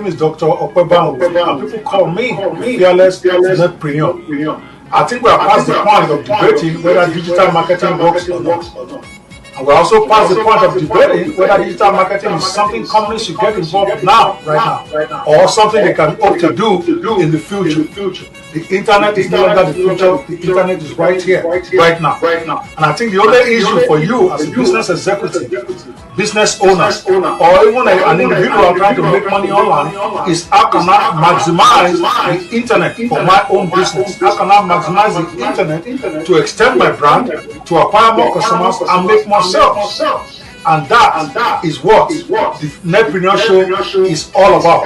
is Dr. Ope Banwo, and people call me Fearless Netpreneur. I think we are past the point of debating whether digital marketing works or not. And we're also past the point of debating whether digital marketing is something companies should get involved with right now, or something they can hope to do in the future. The internet is no longer the future, the internet is right here, right now. And I think the only issue for you as a business executive, business owner, or even an individual trying to make money online is how can I maximize the internet for my own business? How can I maximize the internet to extend my brand, to acquire more customers and make more sales? And that is what the Netpreneur Show is all about.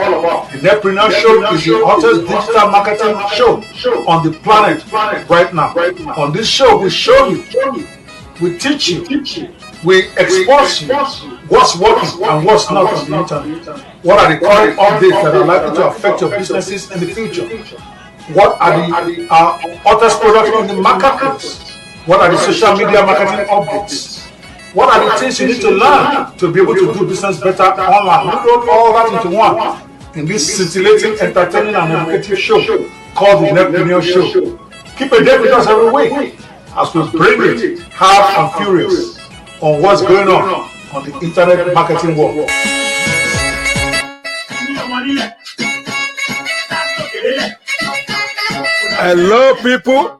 The Netpreneur Show is the hottest digital marketing show on the planet right now. On this show, we show you, we teach you, we expose you what's working and what's not on the internet. What are the current updates that are likely to affect your businesses in the future? What are the hottest products in the marketplace? What are the social media marketing updates? What are the things you need to learn to be able to do business better online? We brought all that into one in this scintillating, entertaining, and educative show called the Netpreneur Show. Keep a date with us every week as we bring it hard and furious on what's going on the internet marketing world. Hello, people.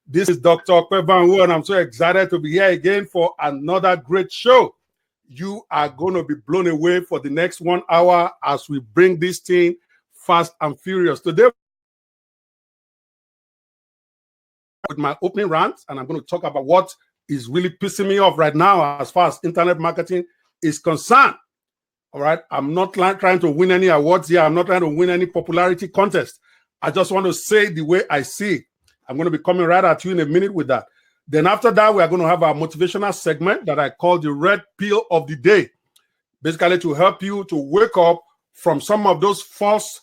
This is Dr. Ope Banwo, and I'm so excited to be here again for another great show. You are going to be blown away for the next 1 hour as we bring this thing fast and furious. Today, with my opening rant, and I'm going to talk about what is really pissing me off right now as far as internet marketing is concerned. All right, I'm not trying to win any awards here. I'm not trying to win any popularity contest. I just want to say the way I see it. I'm going to be coming right at you in a minute with that. Then after that, we are going to have our motivational segment that I call the red pill of the day. Basically to help you to wake up from some of those false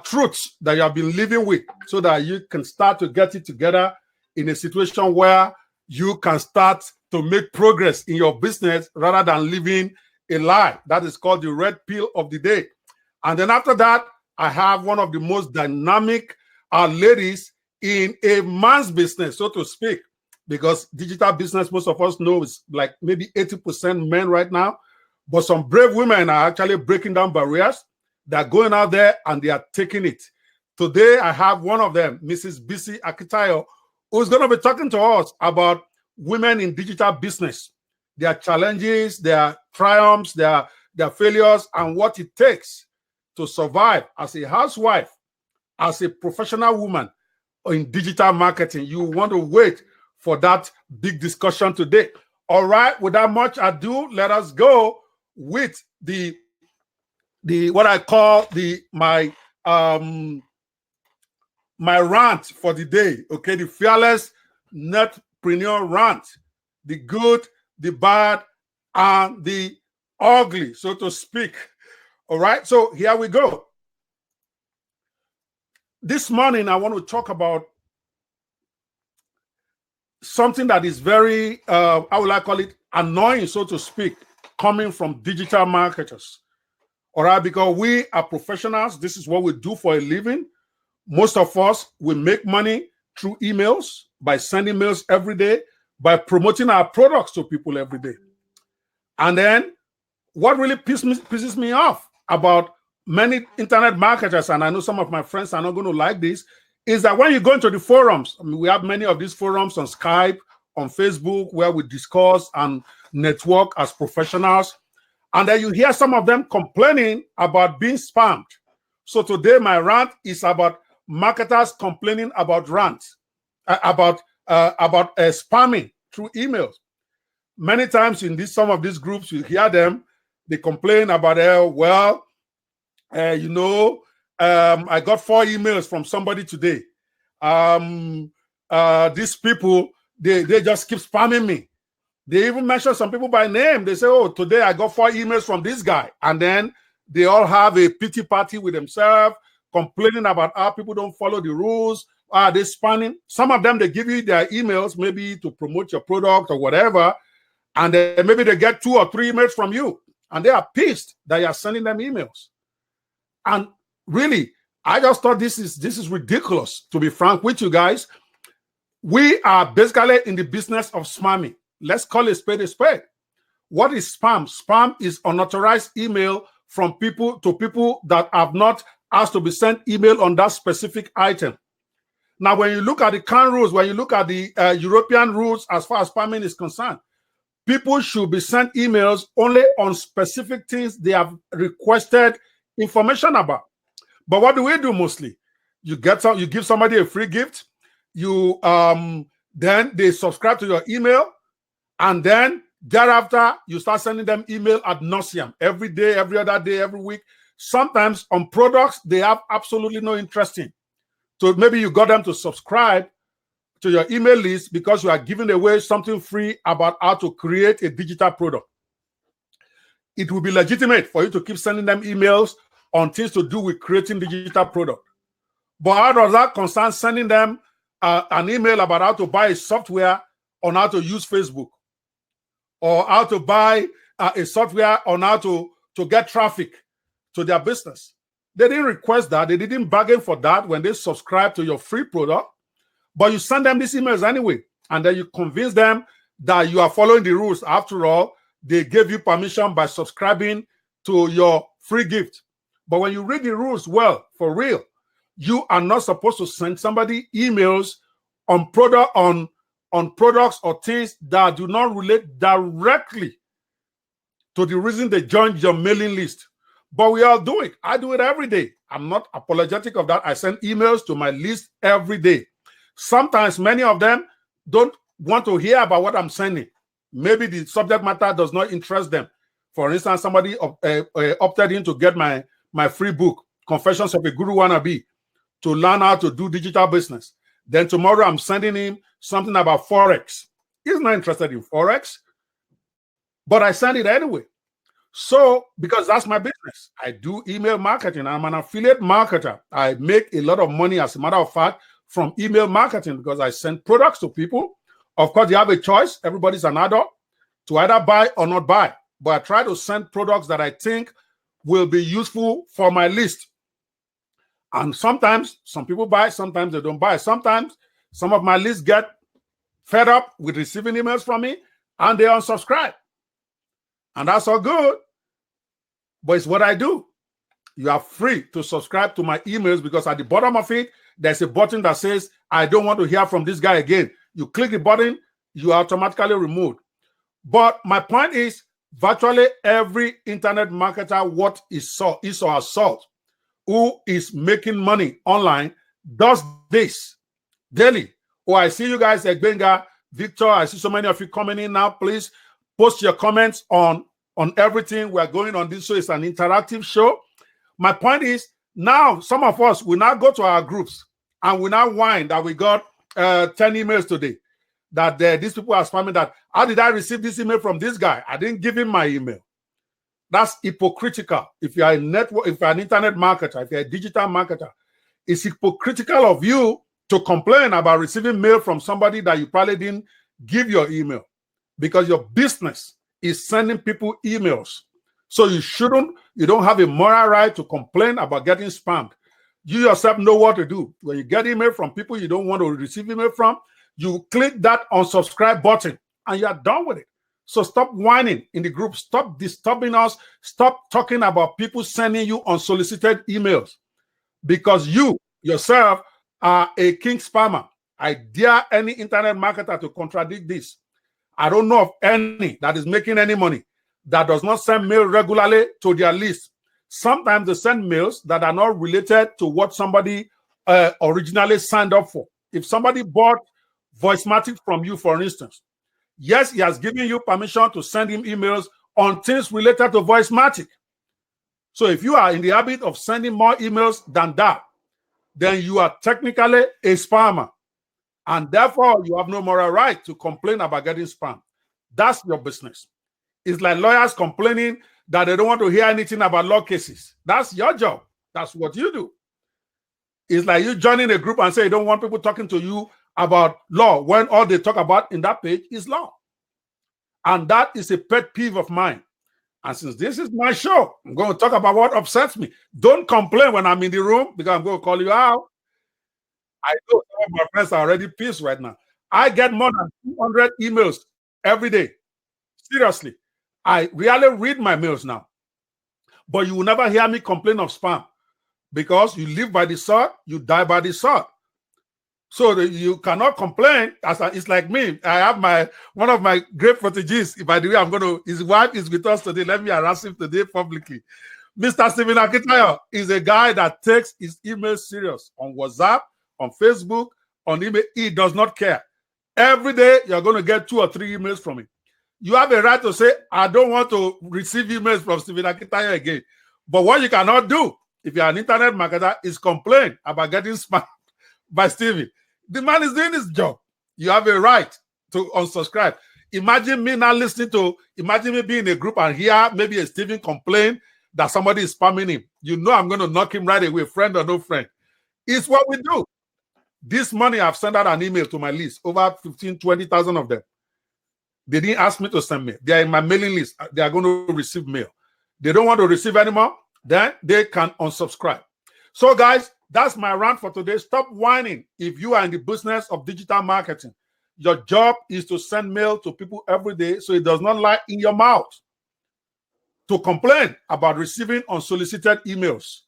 truths that you have been living with so that you can start to get it together in a situation where you can start to make progress in your business rather than living a lie. That is called the red pill of the day. And then after that, I have one of the most dynamic ladies in a man's business, so to speak, because digital business, most of us know, is like maybe 80% men right now. But some brave women are actually breaking down barriers. They're going out there and they are taking it. Today, I have one of them, Mrs. Bisi Akitayo, who's going to be talking to us about women in digital business, their challenges, their triumphs, their failures, and what it takes to survive as a housewife, as a professional woman in digital marketing. You want to wait for that big discussion today. All right, without much ado, let us go with the what I call my rant for the day. Okay, the Fearless Netpreneur rant. The good, the bad, and the ugly, so to speak. All right, so here we go. This morning, I want to talk about something that is very, how will I call it, annoying, so to speak, coming from digital marketers. All right, because we are professionals. This is what we do for a living. Most of us, we make money through emails, by sending mails every day, by promoting our products to people every day. And then what really pisses me off about many internet marketers, and I know some of my friends are not going to like this, is that when you go into the forums, I mean, we have many of these forums on Skype, on Facebook, where we discuss and network as professionals, and then you hear some of them complaining about being spammed. So today my rant is about marketers complaining about spamming through emails. Many times in some of these groups, you hear them, they complain about, I got 4 emails from somebody today. These people, they just keep spamming me. They even mention some people by name. They say, oh, today I got 4 emails from this guy. And then they all have a pity party with themselves, complaining about how people don't follow the rules. They're spamming. Some of them, they give you their emails, maybe to promote your product or whatever. And then maybe they get 2 or 3 emails from you. And they are pissed that you are sending them emails. And really, I just thought this is ridiculous, to be frank with you guys. We are basically in the business of spamming. Let's call a spade a spade. What is spam? Spam is unauthorized email from people to people that have not asked to be sent email on that specific item. Now, when you look at the CAN rules, when you look at the European rules as far as spamming is concerned, people should be sent emails only on specific things they have requested information about. But what do we do mostly? You give somebody a free gift, you then they subscribe to your email, and then thereafter you start sending them email ad nauseum every day, every other day, every week. Sometimes on products they have absolutely no interest in. So maybe you got them to subscribe to your email list because you are giving away something free about how to create a digital product. It will be legitimate for you to keep sending them emails on things to do with creating digital product. But how does that concern sending them an email about how to buy a software on how to use Facebook, or how to buy a software on how to get traffic to their business? They didn't request that. They didn't bargain for that when they subscribe to your free product. But you send them these emails anyway, and then you convince them that you are following the rules. After all, they gave you permission by subscribing to your free gift. But when you read the rules well, for real, you are not supposed to send somebody emails on products or things that do not relate directly to the reason they joined your mailing list. But we all do it. I do it every day. I'm not apologetic of that. I send emails to my list every day. Sometimes many of them don't want to hear about what I'm sending. Maybe the subject matter does not interest them. For instance, somebody opted in to get my free book, Confessions of a Guru Wannabe, to learn how to do digital business. Then tomorrow I'm sending him something about Forex. He's not interested in Forex, but I send it anyway. So, because that's my business. I do email marketing. I'm an affiliate marketer. I make a lot of money, as a matter of fact, from email marketing because I send products to people. Of course, you have a choice. Everybody's an adult to either buy or not buy. But I try to send products that I think will be useful for my list. And sometimes some people buy, sometimes they don't buy. Sometimes some of my list get fed up with receiving emails from me and they unsubscribe. And that's all good. But it's what I do. You are free to subscribe to my emails because at the bottom of it, there's a button that says, I don't want to hear from this guy again. You click the button, you are automatically removed. But my point is, virtually every internet marketer, what is or assault, who is making money online, does this daily. Oh, I see you guys, Egbenga, Victor, I see so many of you coming in now. Please post your comments on everything we're going on this show. It's an interactive show. My point is, now some of us will now go to our groups and we now whine that we got 10 emails today, that these people are spamming that. How did I receive this email from this guy? I didn't give him my email. That's hypocritical. If you're if you're an internet marketer, if you're a digital marketer, it's hypocritical of you to complain about receiving mail from somebody that you probably didn't give your email, because your business is sending people emails. So you don't have a moral right to complain about getting spammed. You yourself know what to do. When you get email from people you don't want to receive email from, you click that unsubscribe button and you are done with it. So stop whining in the group. Stop disturbing us. Stop talking about people sending you unsolicited emails, because you yourself are a king spammer. I dare any internet marketer to contradict this. I don't know of any that is making any money that does not send mail regularly to their list. Sometimes they send mails that are not related to what somebody originally signed up for. If somebody bought Voicematic from you, for instance, yes, he has given you permission to send him emails on things related to Voicematic. So if you are in the habit of sending more emails than that, then you are technically a spammer. And therefore, you have no moral right to complain about getting spam. That's your business. It's like lawyers complaining that they don't want to hear anything about law cases. That's your job. That's what you do. It's like you joining a group and say you don't want people talking to you about law when all they talk about in that page is law. And that is a pet peeve of mine. And since this is my show, I'm going to talk about what upsets me. Don't complain when I'm in the room because I'm going to call you out. I know some of my friends are already pissed right now. I get more than 200 emails every day. Seriously. I rarely read my mails now. But you will never hear me complain of spam because you live by the sword, you die by the sword. So you cannot complain. It's like me. I have one of my great proteges. By the way, his wife is with us today. Let me harass him today publicly. Mr. Stephen Akitayo is a guy that takes his email serious on WhatsApp, on Facebook, on email. He does not care. Every day, you're going to get 2 or 3 emails from him. You have a right to say, I don't want to receive emails from Stephen Akitayo again. But what you cannot do, if you're an internet marketer, is complain about getting spammed by Stevie. The man is doing his job. You have a right to unsubscribe. Imagine me being in a group and hear maybe a Stephen complain that somebody is spamming him. You know I'm going to knock him right away, friend or no friend. It's what we do. This morning, I've sent out an email to my list, over 15, 20,000 of them. They didn't ask me to send mail. They are in my mailing list. They are going to receive mail. They don't want to receive anymore, then they can unsubscribe. So, guys, that's my rant for today. Stop whining. If you are in the business of digital marketing, your job is to send mail to people every day so it does not lie in your mouth to complain about receiving unsolicited emails.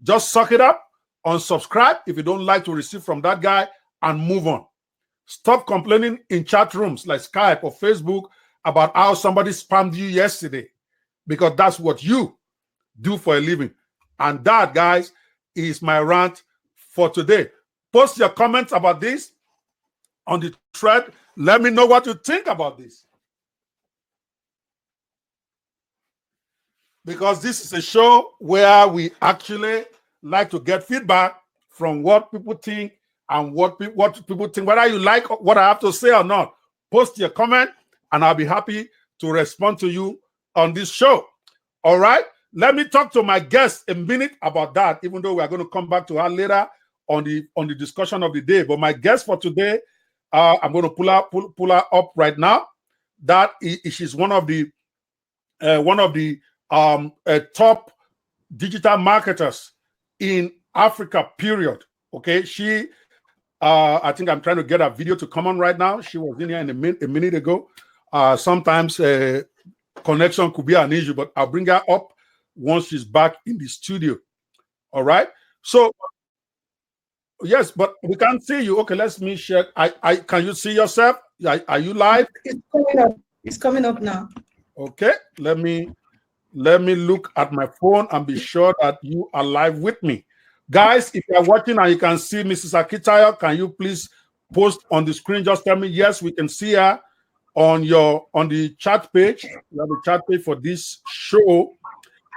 Just suck it up, unsubscribe if you don't like to receive from that guy, and move on. Stop complaining in chat rooms like Skype or Facebook about how somebody spammed you yesterday, because that's what you do for a living. And that, guys, is my rant for today. Post your comments about this on the thread. Let me know what you think about this, because this is a show where we actually like to get feedback from what people think and what people think, whether you like what I have to say or not. Post your comment and I'll be happy to respond to you on this show. All right, let me talk to my guest a minute about that, even though we are going to come back to her later on the discussion of the day. But my guest for today, I'm going to pull her up right now. That she's one of the top digital marketers in Africa, period. Okay, she I think I'm trying to get a video to come on right now. She was in here a minute ago. Sometimes connection could be an issue, but I'll bring her up once she's back in the studio. All right. So yes, but we can't see you. Okay, let me share. Can you see yourself? Are you live? It's coming up. It's coming up now. Okay. Let me look at my phone and be sure that you are live with me. Guys, if you're watching and you can see Mrs. Akitayo, can you please post on the screen? Just tell me, yes, we can see her on the chat page. You have a chat page for this show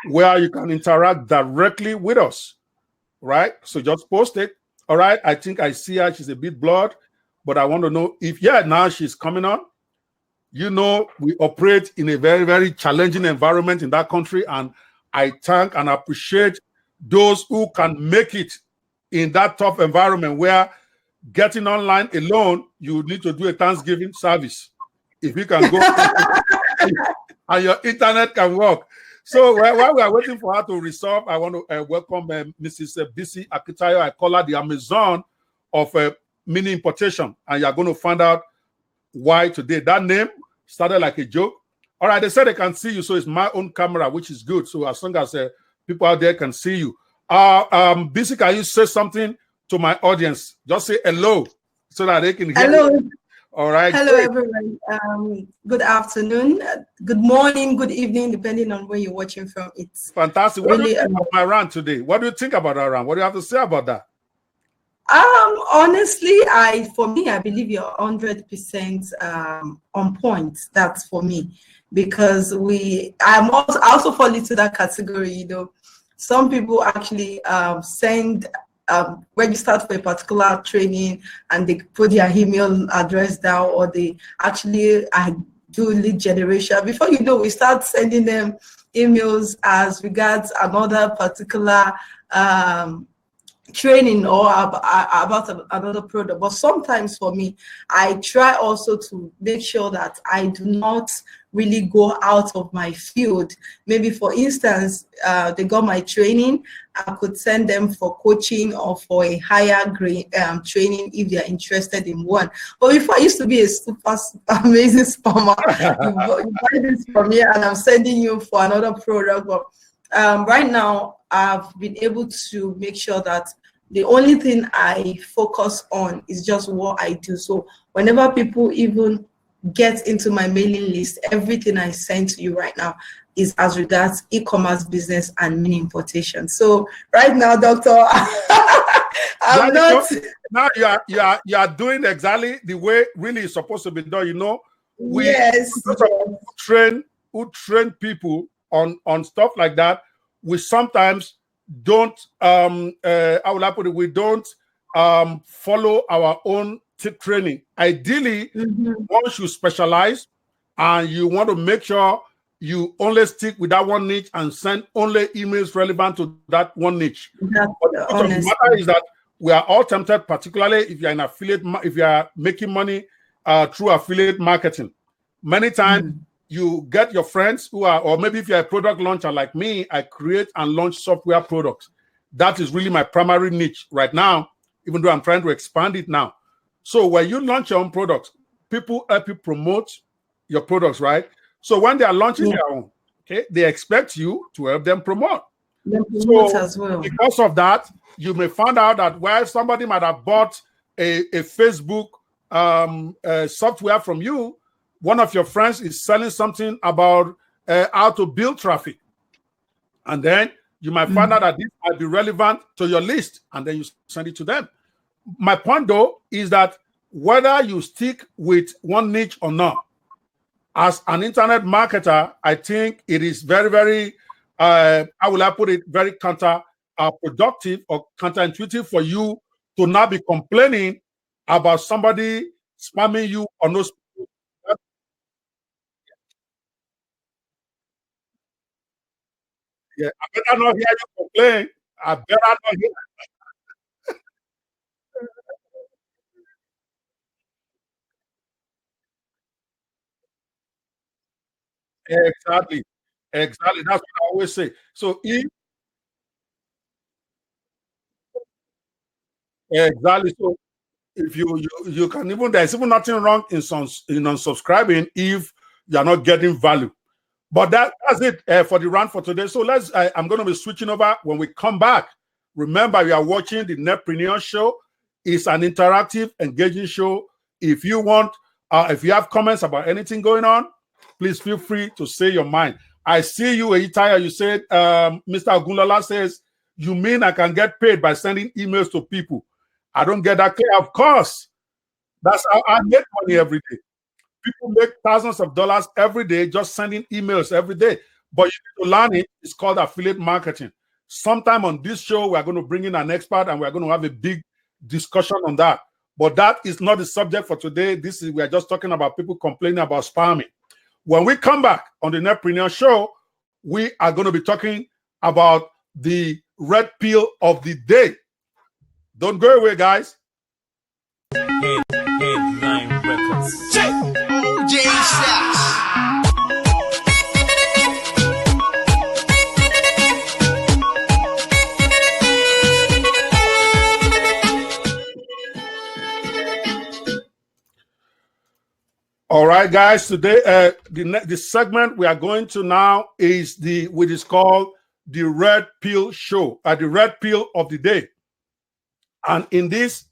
where you can interact directly with us, right? So just post it. All right, I think I see her. She's a bit blurred, but I want to know if, now she's coming on. You know, we operate in a very, very challenging environment in that country, and I thank and appreciate those who can make it in that tough environment where getting online alone, you need to do a Thanksgiving service. If you can go and your internet can work. So while we are waiting for her to resolve, I want to welcome Mrs. Bisi Akitayo. I call her the Amazon of mini importation, and you're going to find out why today. That name started like a joke. All right, they said they can see you, so it's my own camera, which is good. So as long as people out there can see you. Bisi, can you say something to my audience? Just say hello so that they can hear hello. you. All right. Hello, everyone. Good afternoon, good morning, good evening, depending on where you're watching from. It's fantastic. What do you think about my rant today? What do you think about our rant? What do you have to say about that? Honestly, for me, I believe you're 100% on point. That's for me, because I also fall into that category. You know, some people actually send registered for a particular training and they put their email address down, or they actually do lead generation. Before you know, we start sending them emails as regards another particular training or about another product. But sometimes for me, I try also to make sure that I do not really go out of my field. Maybe for instance, they got my training, I could send them for coaching or for a higher grade training if they're interested in one. But before, I used to be a super amazing spammer. You buy this from me and I'm sending you for another product. But right now, I've been able to make sure that the only thing I focus on is just what I do. So whenever people even get into my mailing list, everything I send to you right now is as regards e-commerce business and mini importation. So right now, Doctor, I'm not. Now you are doing exactly the way really it's supposed to be done. You know, Yes. who train people on stuff like that. We sometimes don't. How will I put it? We don't follow our own training. Ideally, once you specialize and you want to make sure you only stick with that one niche and send only emails relevant to that one niche. But the truth of the matter is that we are all tempted, particularly if you're in affiliate, if you are making money through affiliate marketing. Many times you get your friends who are, or maybe if you're a product launcher like me, I create and launch software products. That is really my primary niche right now, even though I'm trying to expand it now. So when you launch your own products, people help you promote your products, right? So when they are launching their own, okay, they expect you to help them promote. So as well. Because of that, you may find out that while somebody might have bought a Facebook software from you, one of your friends is selling something about how to build traffic. And then you might find out that this might be relevant to your list, and then you send it to them. My point, though, is that whether you stick with one niche or not, as an internet marketer, I think it is very, very, how will I put it, very counterproductive or counterintuitive for you to not be complaining about somebody spamming you on those. Yeah, I better not hear you complain. I better not hear. Exactly. Exactly. That's what I always say. So if exactly, so if you can even, there's even nothing wrong in unsubscribing if you're not getting value. But that's it for the rant for today. So I'm going to be switching over when we come back. Remember, you are watching the Netpreneur show. It's an interactive, engaging show. If you want, if you have comments about anything going on, please feel free to say your mind. I see you, Eitaya. You said, Mr. Ogunlola says, you mean I can get paid by sending emails to people? I don't get that clear. Of course. That's how I make money every day. People make thousands of dollars every day just sending emails every day. But you need to learn it. It's called affiliate marketing. Sometime on this show, we're going to bring in an expert and we're going to have a big discussion on that. But that is not the subject for today. We're just talking about people complaining about spamming. When we come back on the Netpreneur show, we are going to be talking about the red pill of the day. Don't go away, guys. Headline Records. All right, guys. Today, the segment we are going to now is what is called the Red Pill Show, the Red Pill of the Day. And in this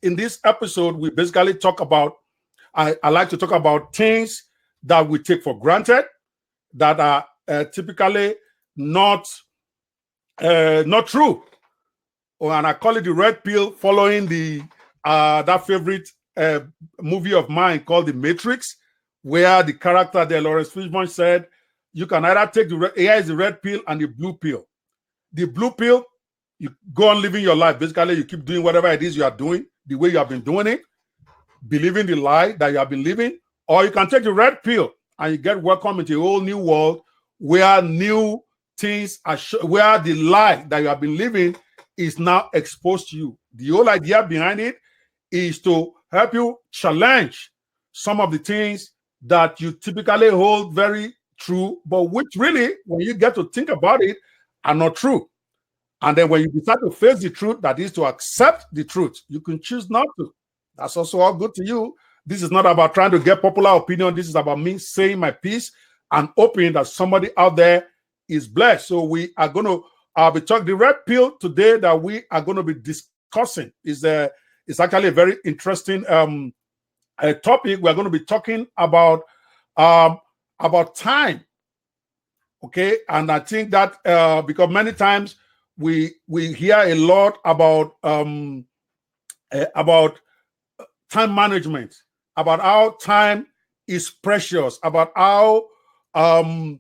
episode, we basically talk about. I like to talk about things that we take for granted that are typically not true. And I call it the red pill, following that favorite movie of mine called The Matrix, where the character there, Lawrence Fishburne, said, you can either take here is the red pill and the blue pill. The blue pill, you go on living your life. Basically, you keep doing whatever it is you are doing, the way you have been doing it, believing the lie that you have been living. Or you can take the red pill and you get welcome into a whole new world where new things are, where the lie that you have been living is now exposed to you. The whole idea behind it is to help you challenge some of the things that you typically hold very true, but which really, when you get to think about it, are not true. And then when you decide to face the truth, that is to accept the truth, you can choose not to. That's also all good to you. This is not about trying to get popular opinion. This is about me saying my piece and hoping that somebody out there is blessed. So we are going to be talking. The red pill today that we are going to be discussing is actually a very interesting topic. We're going to be talking about time. Okay, and I think that because many times we hear a lot about time management, about how time is precious, about how time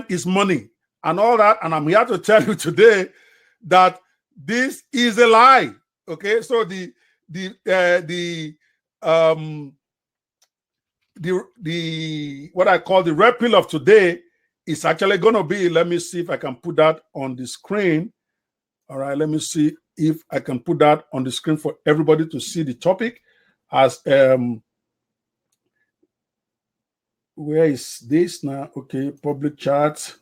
is money, and all that. And I'm here to tell you today that this is a lie. Okay, so the what I call the red pill of today is actually going to be, let me see if I can put that on the screen. All right, let me see if I can put that on the screen for everybody to see the topic. As where is this now? Okay, public chat.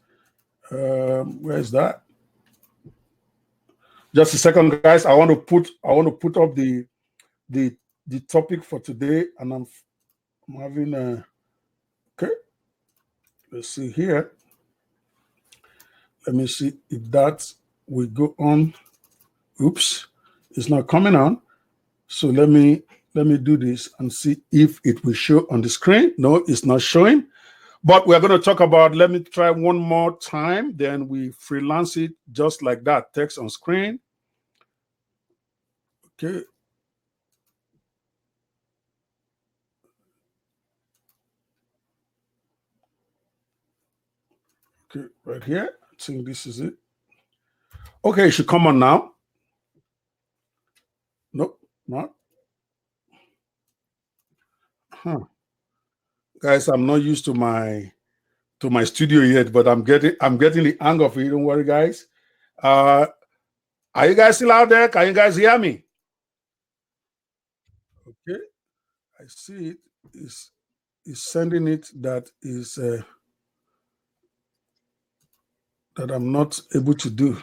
Where is that? Just a second, guys. I want to put up the topic for today, and I'm having a okay. Let's see here. Let me see if that will go on. Oops, it's not coming on. So let me do this and see if it will show on the screen. No, it's not showing. But we're going to talk about, let me try one more time. Then we freelance it just like that. Text on screen. Okay. Okay, right here. I think this is it. Okay, it should come on now. Nope, not. Huh. Guys, I'm not used to my studio yet, but I'm getting the hang of it. Don't worry, guys. Are you guys still out there? Can you guys hear me? Okay, I see it. Is sending it that is that I'm not able to do.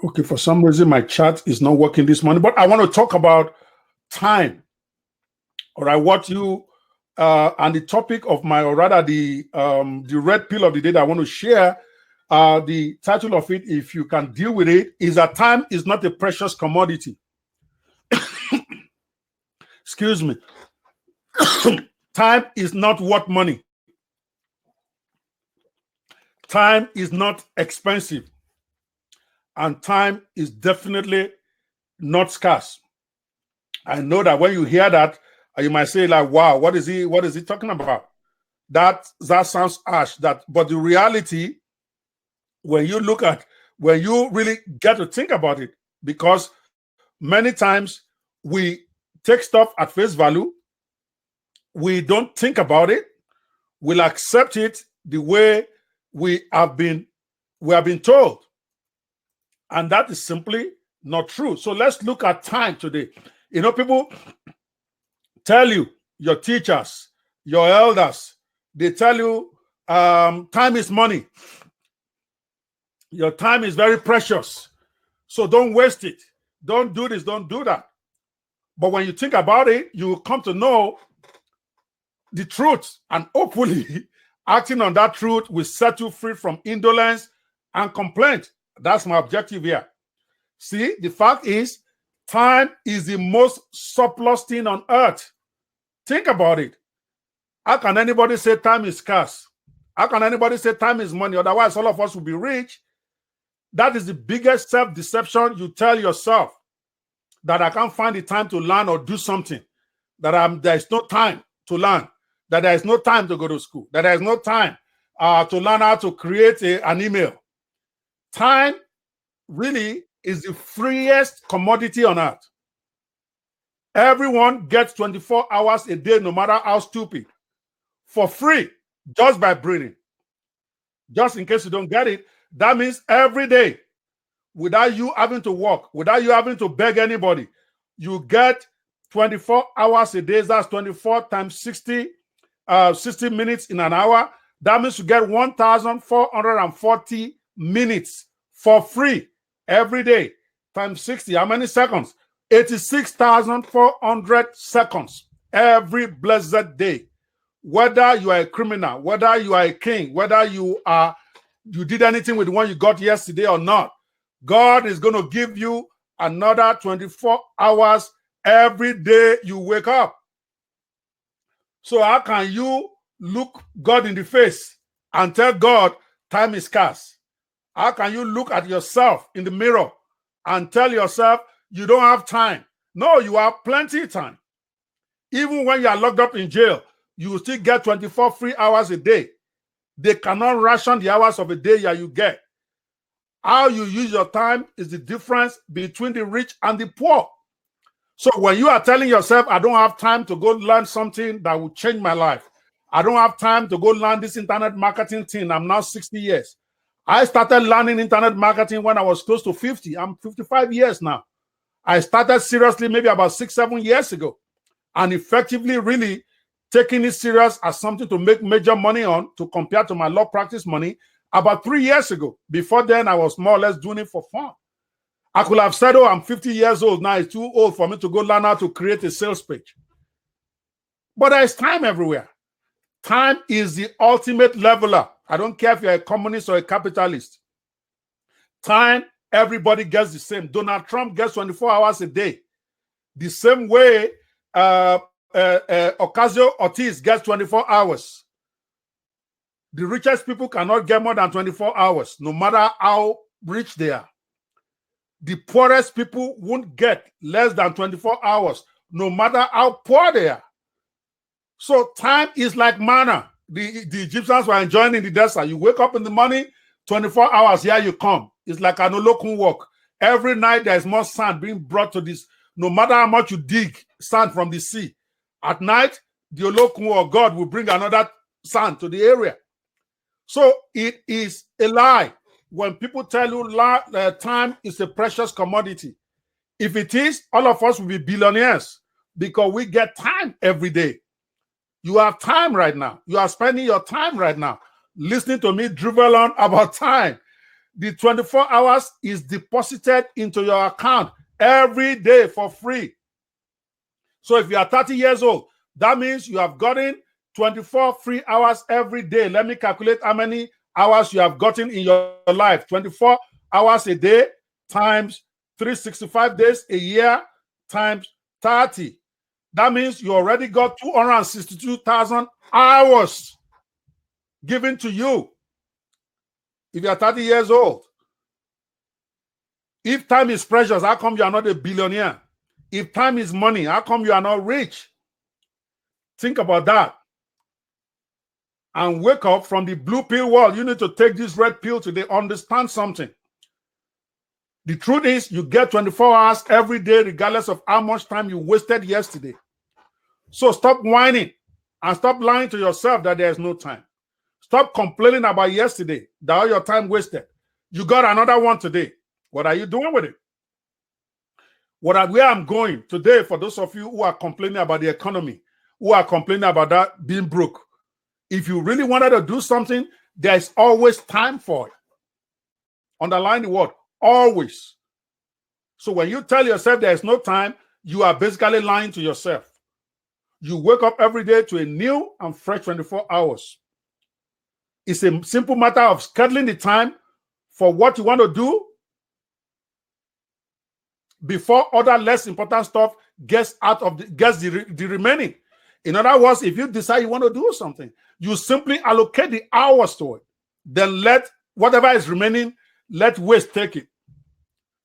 Okay, for some reason my chat is not working this morning, but I want to talk about time. All right, what you and the topic of my, or rather the red pill of the day that I want to share. The title of it, if you can deal with it, is that time is not a precious commodity. Excuse me. Time is not worth money. Time is not expensive. And time is definitely not scarce. I know that when you hear that, you might say, like, wow, what is he talking about? That sounds harsh. But the reality, when you really get to think about it, because many times we take stuff at face value, we don't think about it, we'll accept it the way we have been told. And that is simply not true. So let's look at time today. You know, people tell you, your teachers, your elders, they tell you time is money. Your time is very precious. So don't waste it. Don't do this, don't do that. But when you think about it, you will come to know the truth. And hopefully, acting on that truth will set you free from indolence and complaint. That's my objective here. See, the fact is, time is the most surplus thing on earth. Think about it. How can anybody say time is scarce? How can anybody say time is money? Otherwise, all of us will be rich. That is the biggest self-deception you tell yourself, that I can't find the time to learn or do something, that there is no time to learn, that there is no time to go to school, that there is no time to learn how to create an email. Time really is the freest commodity on earth. Everyone gets 24 hours a day, no matter how stupid, for free, just by breathing. Just in case you don't get it, that means every day, without you having to work, without you having to beg anybody, you get 24 hours a day. That's 24 times 60 minutes in an hour. That means you get 1,440 minutes for free every day. Times 60, how many seconds? 86,400 seconds every blessed day. Whether you are a criminal, whether you are a king, whether you did anything with the one you got yesterday or not, God is going to give you another 24 hours every day you wake up. So how can you look God in the face and tell God time is scarce? How can you look at yourself in the mirror and tell yourself you don't have time? No, you have plenty of time. Even when you are locked up in jail, you will still get 24 free hours a day. They cannot ration the hours of a day that you get. How you use your time is the difference between the rich and the poor. So when you are telling yourself, I don't have time to go learn something that will change my life, I don't have time to go learn this internet marketing thing. I'm now 60 years. I started learning internet marketing when I was close to 50. I'm 55 years now. I started seriously maybe about 6-7 years ago, and effectively really taking it serious as something to make major money on, to compare to my law practice money, about 3 years ago. Before then, I was more or less doing it for fun. I could have said, oh, I'm 50 years old now. It's too old for me to go learn how to create a sales page. But there's time everywhere. Time is the ultimate leveler. I don't care if you're a communist or a capitalist. Time, everybody gets the same. Donald Trump gets 24 hours a day. The same way Ocasio-Cortez gets 24 hours. The richest people cannot get more than 24 hours, no matter how rich they are. The poorest people won't get less than 24 hours, no matter how poor they are. So time is like manna. The Egyptians were enjoying in the desert. You wake up in the morning, 24 hours, here you come. It's like an olokun walk. Every night there's more sand being brought to this. No matter how much you dig sand from the sea, at night, the olokun or God will bring another sand to the area. So it is a lie when people tell you time is a precious commodity. If it is, all of us will be billionaires because we get time every day. You have time right now. You are spending your time right now listening to me drivel on about time. The 24 hours is deposited into your account every day for free. So if you are 30 years old, that means you have gotten 24 free hours every day. Let me calculate how many hours you have gotten in your life. 24 hours a day times 365 days a year times 30. That means you already got 262,000 hours given to you if you are 30 years old. If time is precious, how come you are not a billionaire? If time is money, how come you are not rich? Think about that. And wake up from the blue pill world. You need to take this red pill today. Understand something. The truth is, you get 24 hours every day, regardless of how much time you wasted yesterday. So stop whining and stop lying to yourself that there's no time. Stop complaining about yesterday, that all your time wasted. You got another one today. What are you doing with it? Where I'm going today, for those of you who are complaining about the economy, who are complaining about that being broke, if you really wanted to do something, there's always time for it. Underline the word, always. So when you tell yourself there's no time, you are basically lying to yourself. You wake up every day to a new and fresh 24 hours. It's a simple matter of scheduling the time for what you want to do before other less important stuff gets the remaining. In other words, if you decide you want to do something, you simply allocate the hours to it. Then let whatever is remaining, let waste take it.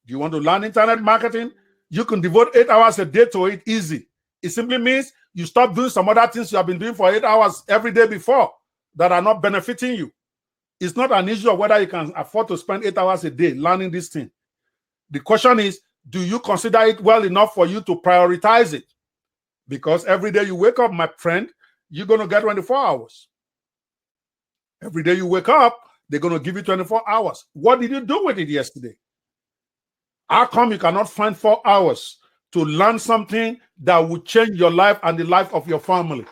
Do you want to learn internet marketing? You can devote 8 hours a day to it easy. It simply means you stop doing some other things you have been doing for 8 hours every day before that are not benefiting you. It's not an issue of whether you can afford to spend 8 hours a day learning this thing. The question is, do you consider it well enough for you to prioritize it? Because every day you wake up, my friend, you're going to get 24 hours. Every day you wake up, they're going to give you 24 hours. What did you do with it yesterday? How come you cannot find 4 hours to learn something that will change your life and the life of your family?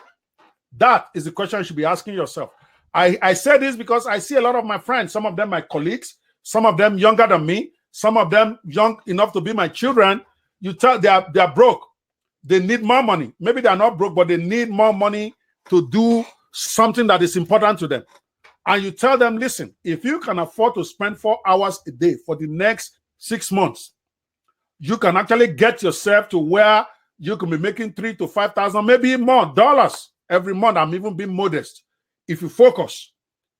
That is the question you should be asking yourself. I say this because I see a lot of my friends, some of them my colleagues, some of them younger than me, some of them young enough to be my children. You tell they are broke. They need more money. Maybe they are not broke, but they need more money to do something that is important to them. And you tell them, listen, if you can afford to spend 4 hours a day for the next 6 months, you can actually get yourself to where you can be making $3,000 to $5,000, maybe more dollars every month. I'm even being modest. If you focus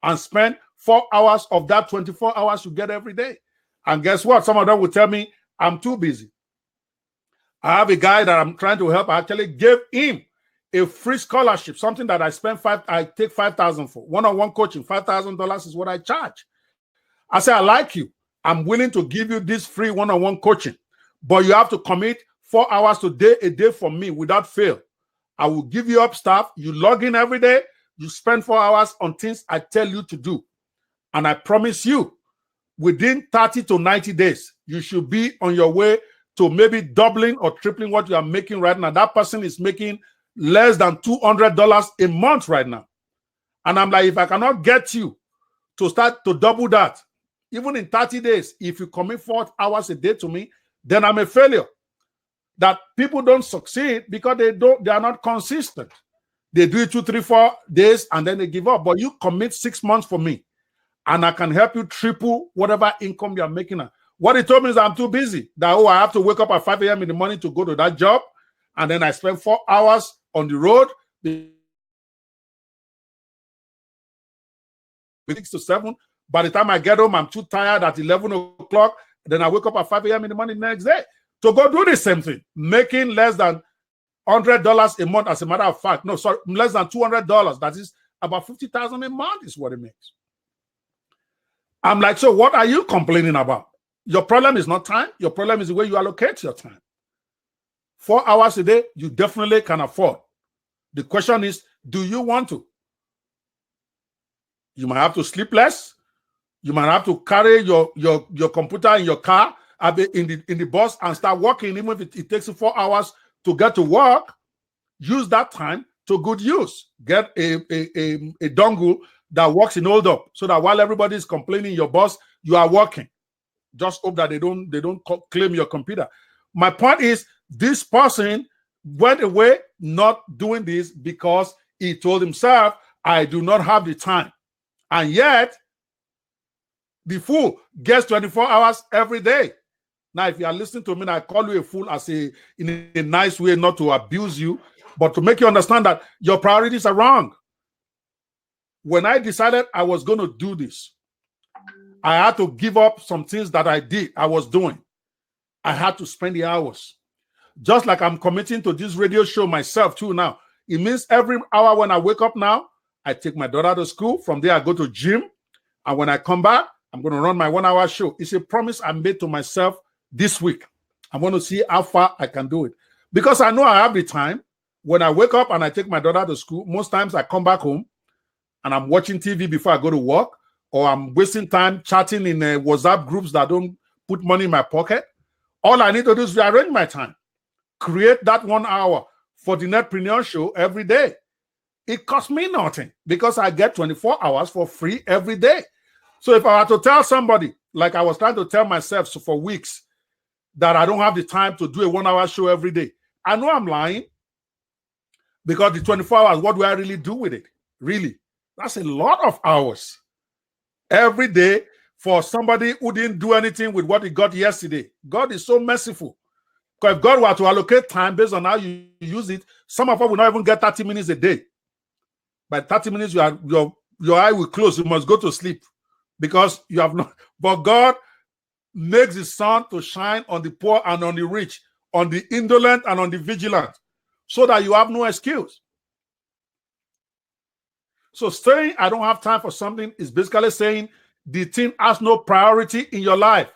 and spend 4 hours of that 24 hours you get every day. And guess what? Some of them will tell me, I'm too busy. I have a guy that I'm trying to help. I actually gave him a free scholarship, something that I take $5,000 for. One-on-one coaching, $5,000 is what I charge. I say, I like you. I'm willing to give you this free one-on-one coaching, but you have to commit 4 hours a day for me without fail. I will give you up stuff. You log in every day. You spend 4 hours on things I tell you to do. And I promise you, within 30 to 90 days, you should be on your way to maybe doubling or tripling what you are making right now. That person is making less than $200 a month right now. And I'm like, if I cannot get you to start to double that, even in 30 days, if you commit 4 hours a day to me, then I'm a failure. That people don't succeed because they are not consistent. They do it 2, 3, 4 days and then they give up. But you commit 6 months for me, and I can help you triple whatever income you're making. What he told me is I'm too busy. That, I have to wake up at 5 a.m. in the morning to go to that job. And then I spend 4 hours on the road. 6 to 7. By the time I get home, I'm too tired at 11 o'clock. Then I wake up at 5 a.m. in the morning the next day to go do the same thing, making less than $100 a month. As a matter of fact, no, sorry, less than $200. That is about $50,000 a month is what it makes. I'm like, so what are you complaining about? Your problem is not time. Your problem is the way you allocate your time. 4 hours a day, you definitely can afford. The question is, do you want to? You might have to sleep less. You might have to carry your computer in your car, in the bus, and start working, even if it takes you 4 hours to get to work. Use that time to good use. Get a dongle that works in hold up, so that while everybody is complaining your boss, you are working. Just hope that they don't claim your computer. My point is, this person went away not doing this because he told himself, I do not have the time. And yet, the fool gets 24 hours every day. Now, if you are listening to me, I call you a fool in a nice way, not to abuse you, but to make you understand that your priorities are wrong. When I decided I was going to do this, I had to give up some things that I was doing. I had to spend the hours. Just like I'm committing to this radio show myself too now. It means every hour when I wake up now, I take my daughter to school. From there, I go to gym. And when I come back, I'm going to run my 1 hour show. It's a promise I made to myself this week. I'm going to see how far I can do it. Because I know I have the time. When I wake up and I take my daughter to school, most times I come back home and I'm watching TV before I go to work, or I'm wasting time chatting in WhatsApp groups that don't put money in my pocket. All I need to do is rearrange my time. Create that 1 hour for the Netpreneur show every day. It costs me nothing because I get 24 hours for free every day. So if I were to tell somebody, like I was trying to tell myself for weeks, that I don't have the time to do a 1 hour show every day, I know I'm lying, because the 24 hours, what do I really do with it? Really? That's a lot of hours every day for somebody who didn't do anything with what he got yesterday. God is so merciful. Because if God were to allocate time based on how you use it, some of us will not even get 30 minutes a day. By 30 minutes, your eye will close. You must go to sleep because you have not. But God makes the sun to shine on the poor and on the rich, on the indolent and on the vigilant, so that you have no excuse. So saying I don't have time for something is basically saying the thing has no priority in your life.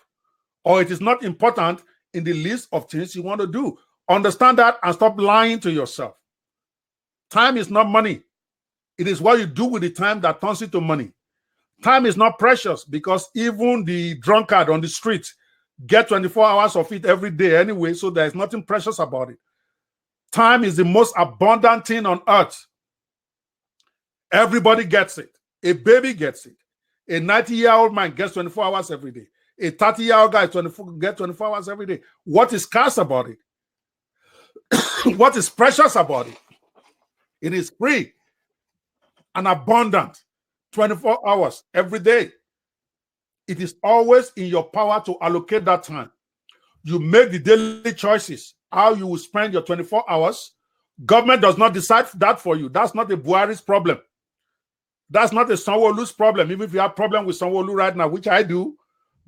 or it is not important in the list of things you want to do. Understand that and stop lying to yourself. Time is not money. It is what you do with the time that turns into money. Time is not precious because even the drunkard on the street get 24 hours of it every day anyway, so there's nothing precious about it. Time is the most abundant thing on earth. Everybody gets it. A baby gets it. A 90-year-old man gets 24 hours every day. A 30-year-old guy gets 24 hours every day. What is scarce about it? What is precious about it? It is free and abundant, 24 hours every day. It is always in your power to allocate that time. You make the daily choices, how you will spend your 24 hours. Government does not decide that for you. That's not a Buhari's problem. That's not a Sanwo-Olu's problem. Even if you have problem with Sanwo-Olu right now, which I do.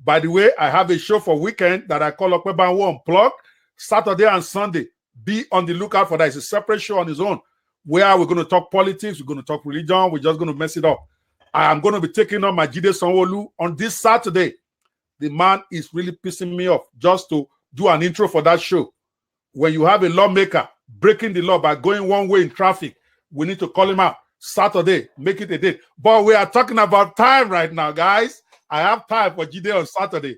By the way, I have a show for weekend that I call Ope Banwo Unplugged, Saturday and Sunday. Be on the lookout for that. It's a separate show on its own, where we're going to talk politics, we're going to talk religion, we're just going to mess it up. I am going to be taking on my Jide Sanwo-Olu on this Saturday. The man is really pissing me off just to do an intro for that show. When you have a lawmaker breaking the law by going one way in traffic, we need to call him out. Saturday, make it a date. But we are talking about time right now, guys. I have time for Jide on Saturday.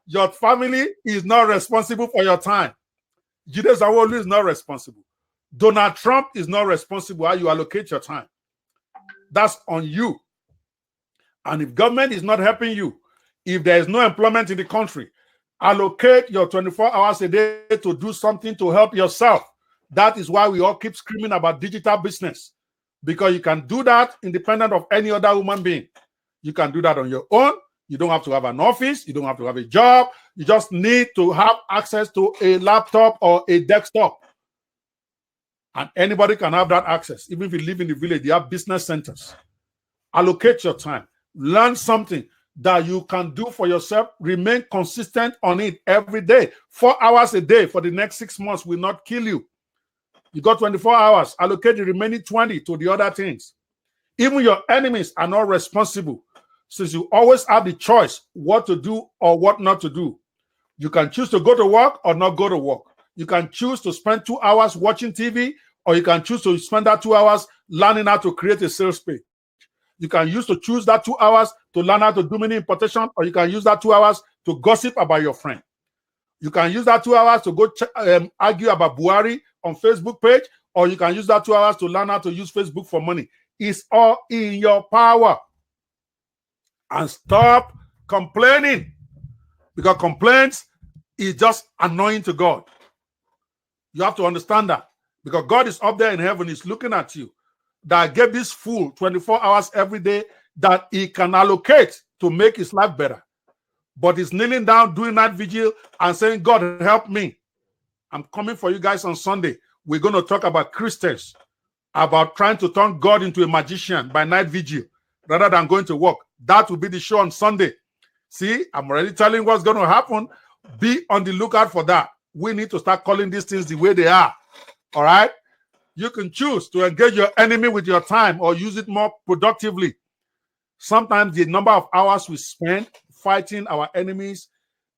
Your family is not responsible for your time. Jide Sanwo-Olu is not responsible. Donald Trump is not responsible how you allocate your time. That's on you. And if government is not helping you, if there is no employment in the country, allocate your 24 hours a day to do something to help yourself. That is why we all keep screaming about digital business, because you can do that independent of any other human being. You can do that on your own. You don't have to have an office. You don't have to have a job. You just need to have access to a laptop or a desktop. And anybody can have that access. Even if you live in the village, you have business centers. Allocate your time. Learn something that you can do for yourself. Remain consistent on it every day. 4 hours a day for the next 6 months will not kill you. You got 24 hours. Allocate the remaining 20 to the other things. Even your enemies are not responsible, since you always have the choice what to do or what not to do. You can choose to go to work or not go to work. You can choose to spend 2 hours watching TV, or you can choose to spend that 2 hours learning how to create a sales page. You can choose that 2 hours to learn how to do mini importation, or you can use that 2 hours to gossip about your friend. You can use that 2 hours to go argue about Buhari on Facebook page, or you can use that 2 hours to learn how to use Facebook for money. It's all in your power. And stop complaining, because complaints is just annoying to God. You have to understand that, because God is up there in heaven, he's looking at you. That gave this fool 24 hours every day that he can allocate to make his life better. But he's kneeling down, doing night vigil and saying, God, help me. I'm coming for you guys on Sunday. We're going to talk about Christians, about trying to turn God into a magician by night vigil rather than going to work. That will be the show on Sunday. See, I'm already telling you what's going to happen. Be on the lookout for that. We need to start calling these things the way they are. All right? You can choose to engage your enemy with your time or use it more productively. Sometimes the number of hours we spend fighting our enemies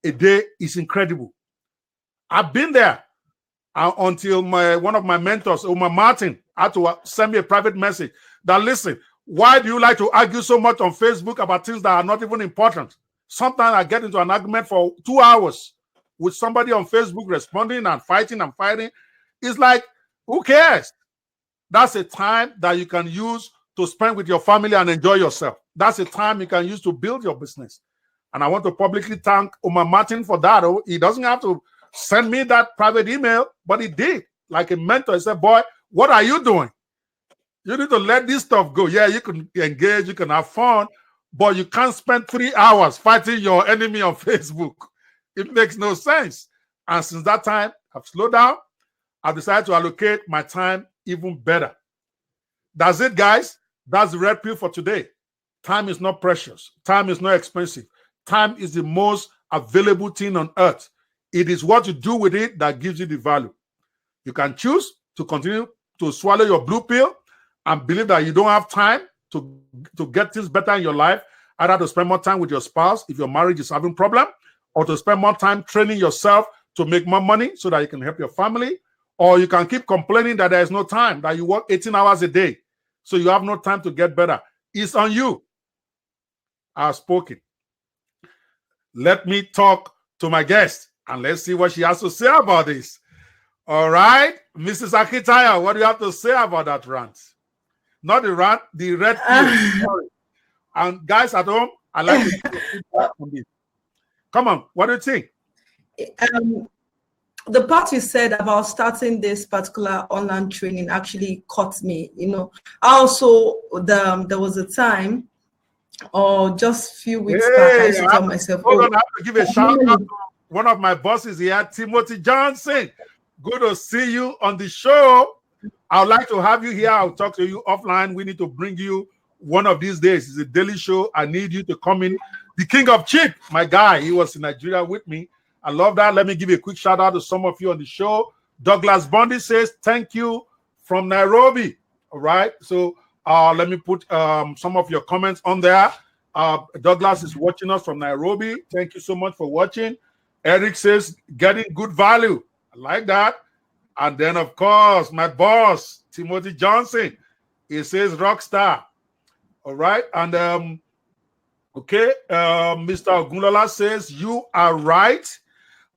a day is incredible. I've been there until one of my mentors, Omar Martin, had to send me a private message that, listen, why do you like to argue so much on Facebook about things that are not even important? Sometimes I get into an argument for 2 hours with somebody on Facebook responding and fighting and fighting. It's like, who cares? That's a time that you can use to spend with your family and enjoy yourself. That's a time you can use to build your business. And I want to publicly thank Omar Martin for that. He doesn't have to send me that private email, but he did. Like a mentor, he said, boy, what are you doing? You need to let this stuff go. Yeah, you can engage, you can have fun, but you can't spend 3 hours fighting your enemy on Facebook. It makes no sense. And since that time, I've slowed down. I've decided to allocate my time even better. That's it, guys. That's the red pill for today. Time is not precious. Time is not expensive. Time is the most available thing on earth. It is what you do with it that gives you the value. You can choose to continue to swallow your blue pill and believe that you don't have time to get things better in your life, either to spend more time with your spouse if your marriage is having a problem, or to spend more time training yourself to make more money so that you can help your family, or you can keep complaining that there is no time, that you work 18 hours a day, so you have no time to get better. It's on you. I've spoken. Let me talk to my guest and let's see what she has to say about this. All right, Mrs. Akitaya, what do you have to say about that rant? Not the rant, the red pill. And guys at home, I like to get feedback on this. Come on, what do you think? The part you said about starting this particular online training actually caught me. You know, also there was a time, or just a few weeks back, I used to tell myself, hold on, I have to give a shout out to one of my bosses here, Timothy Johnson. Good to see you on the show. I would like to have you here. I'll talk to you offline. We need to bring you one of these days. It's a daily show. I need you to come in. The king of cheap, my guy, he was in Nigeria with me. I love that. Let me give you a quick shout out to some of you on the show. Douglas Bondi says, thank you from Nairobi. All right. So let me put some of your comments on there. Douglas is watching us from Nairobi. Thank you so much for watching. Eric says, getting good value. I like that. And then, of course, my boss, Timothy Johnson, he says rockstar. All right. And okay, Mr. Ogunlola says, you are right.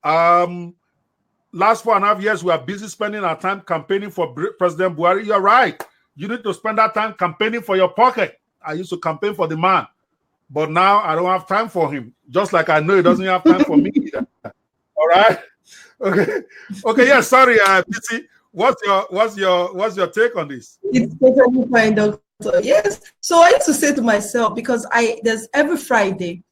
Last 4.5 years, we are busy spending our time campaigning for President Buhari. You're right. You need to spend that time campaigning for your pocket. I used to campaign for the man, but now I don't have time for him. Just like I know he doesn't have time for me either. All right. Okay. Okay. Yeah. Sorry, PC. What's your take on this? It's totally fine, Doctor. Yes. So I used to say to myself, because there's every Friday,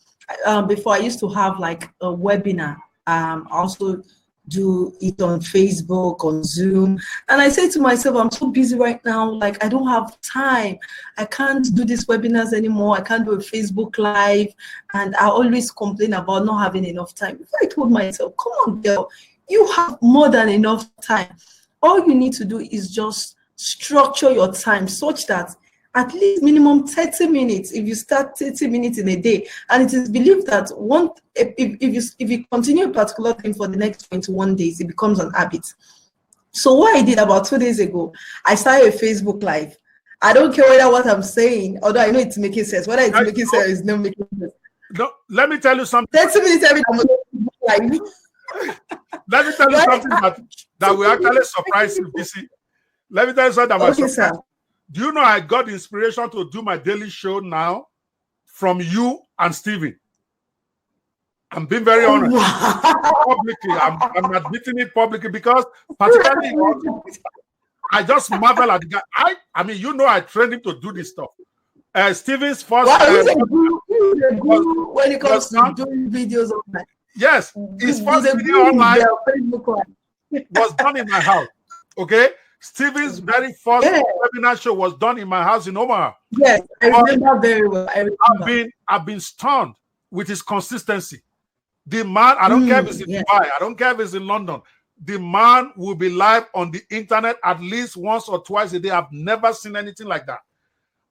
before I used to have like a webinar. I also do it on Facebook, on Zoom. And I say to myself, I'm so busy right now, like I don't have time. I can't do these webinars anymore. I can't do a Facebook Live. And I always complain about not having enough time. I told myself, come on, girl, you have more than enough time. All you need to do is just structure your time such that at least minimum 30 minutes, if you start 30 minutes in a day, and it is believed that if you continue a particular thing for the next 21 days, it becomes an habit. So what I did about 2 days ago, I started a Facebook Live. I don't care whether what I'm saying, although I know it's making sense, whether it's making sense or it's not making sense. No, let me tell you something. 30 minutes every time. Let me tell you something that will actually surprise you, BC. Let me tell you something about surprise. Do you know I got inspiration to do my daily show now from you and Steven? I'm being very honest. Publicly, I'm admitting it publicly because particularly I just marvel at the guy. I mean, you know, I trained him to do this stuff. Steven's first when it comes to doing videos online. Yes, his first video online was done in my house. Okay. Steven's very first webinar show was done in my house in Omaha. Yes, I remember very well. I've been stunned with his consistency. The man, I don't care if it's in Dubai, I don't care if it's in London. The man will be live on the internet at least once or twice a day. I've never seen anything like that.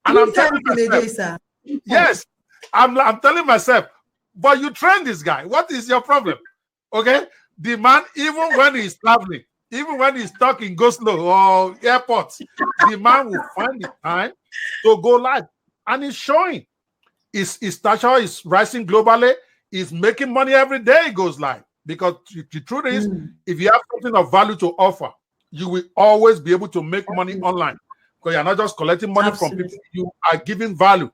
And I'm telling myself, yes, I'm telling myself, but you train this guy. What is your problem? Okay, the man, even when he's traveling, even when he's stuck in go slow or airports, the man will find the time to go live. And he's showing. His stature is rising globally. He's making money every day he goes live. Because the truth is, if you have something of value to offer, you will always be able to make money online. Because you're not just collecting money from people, you are giving value.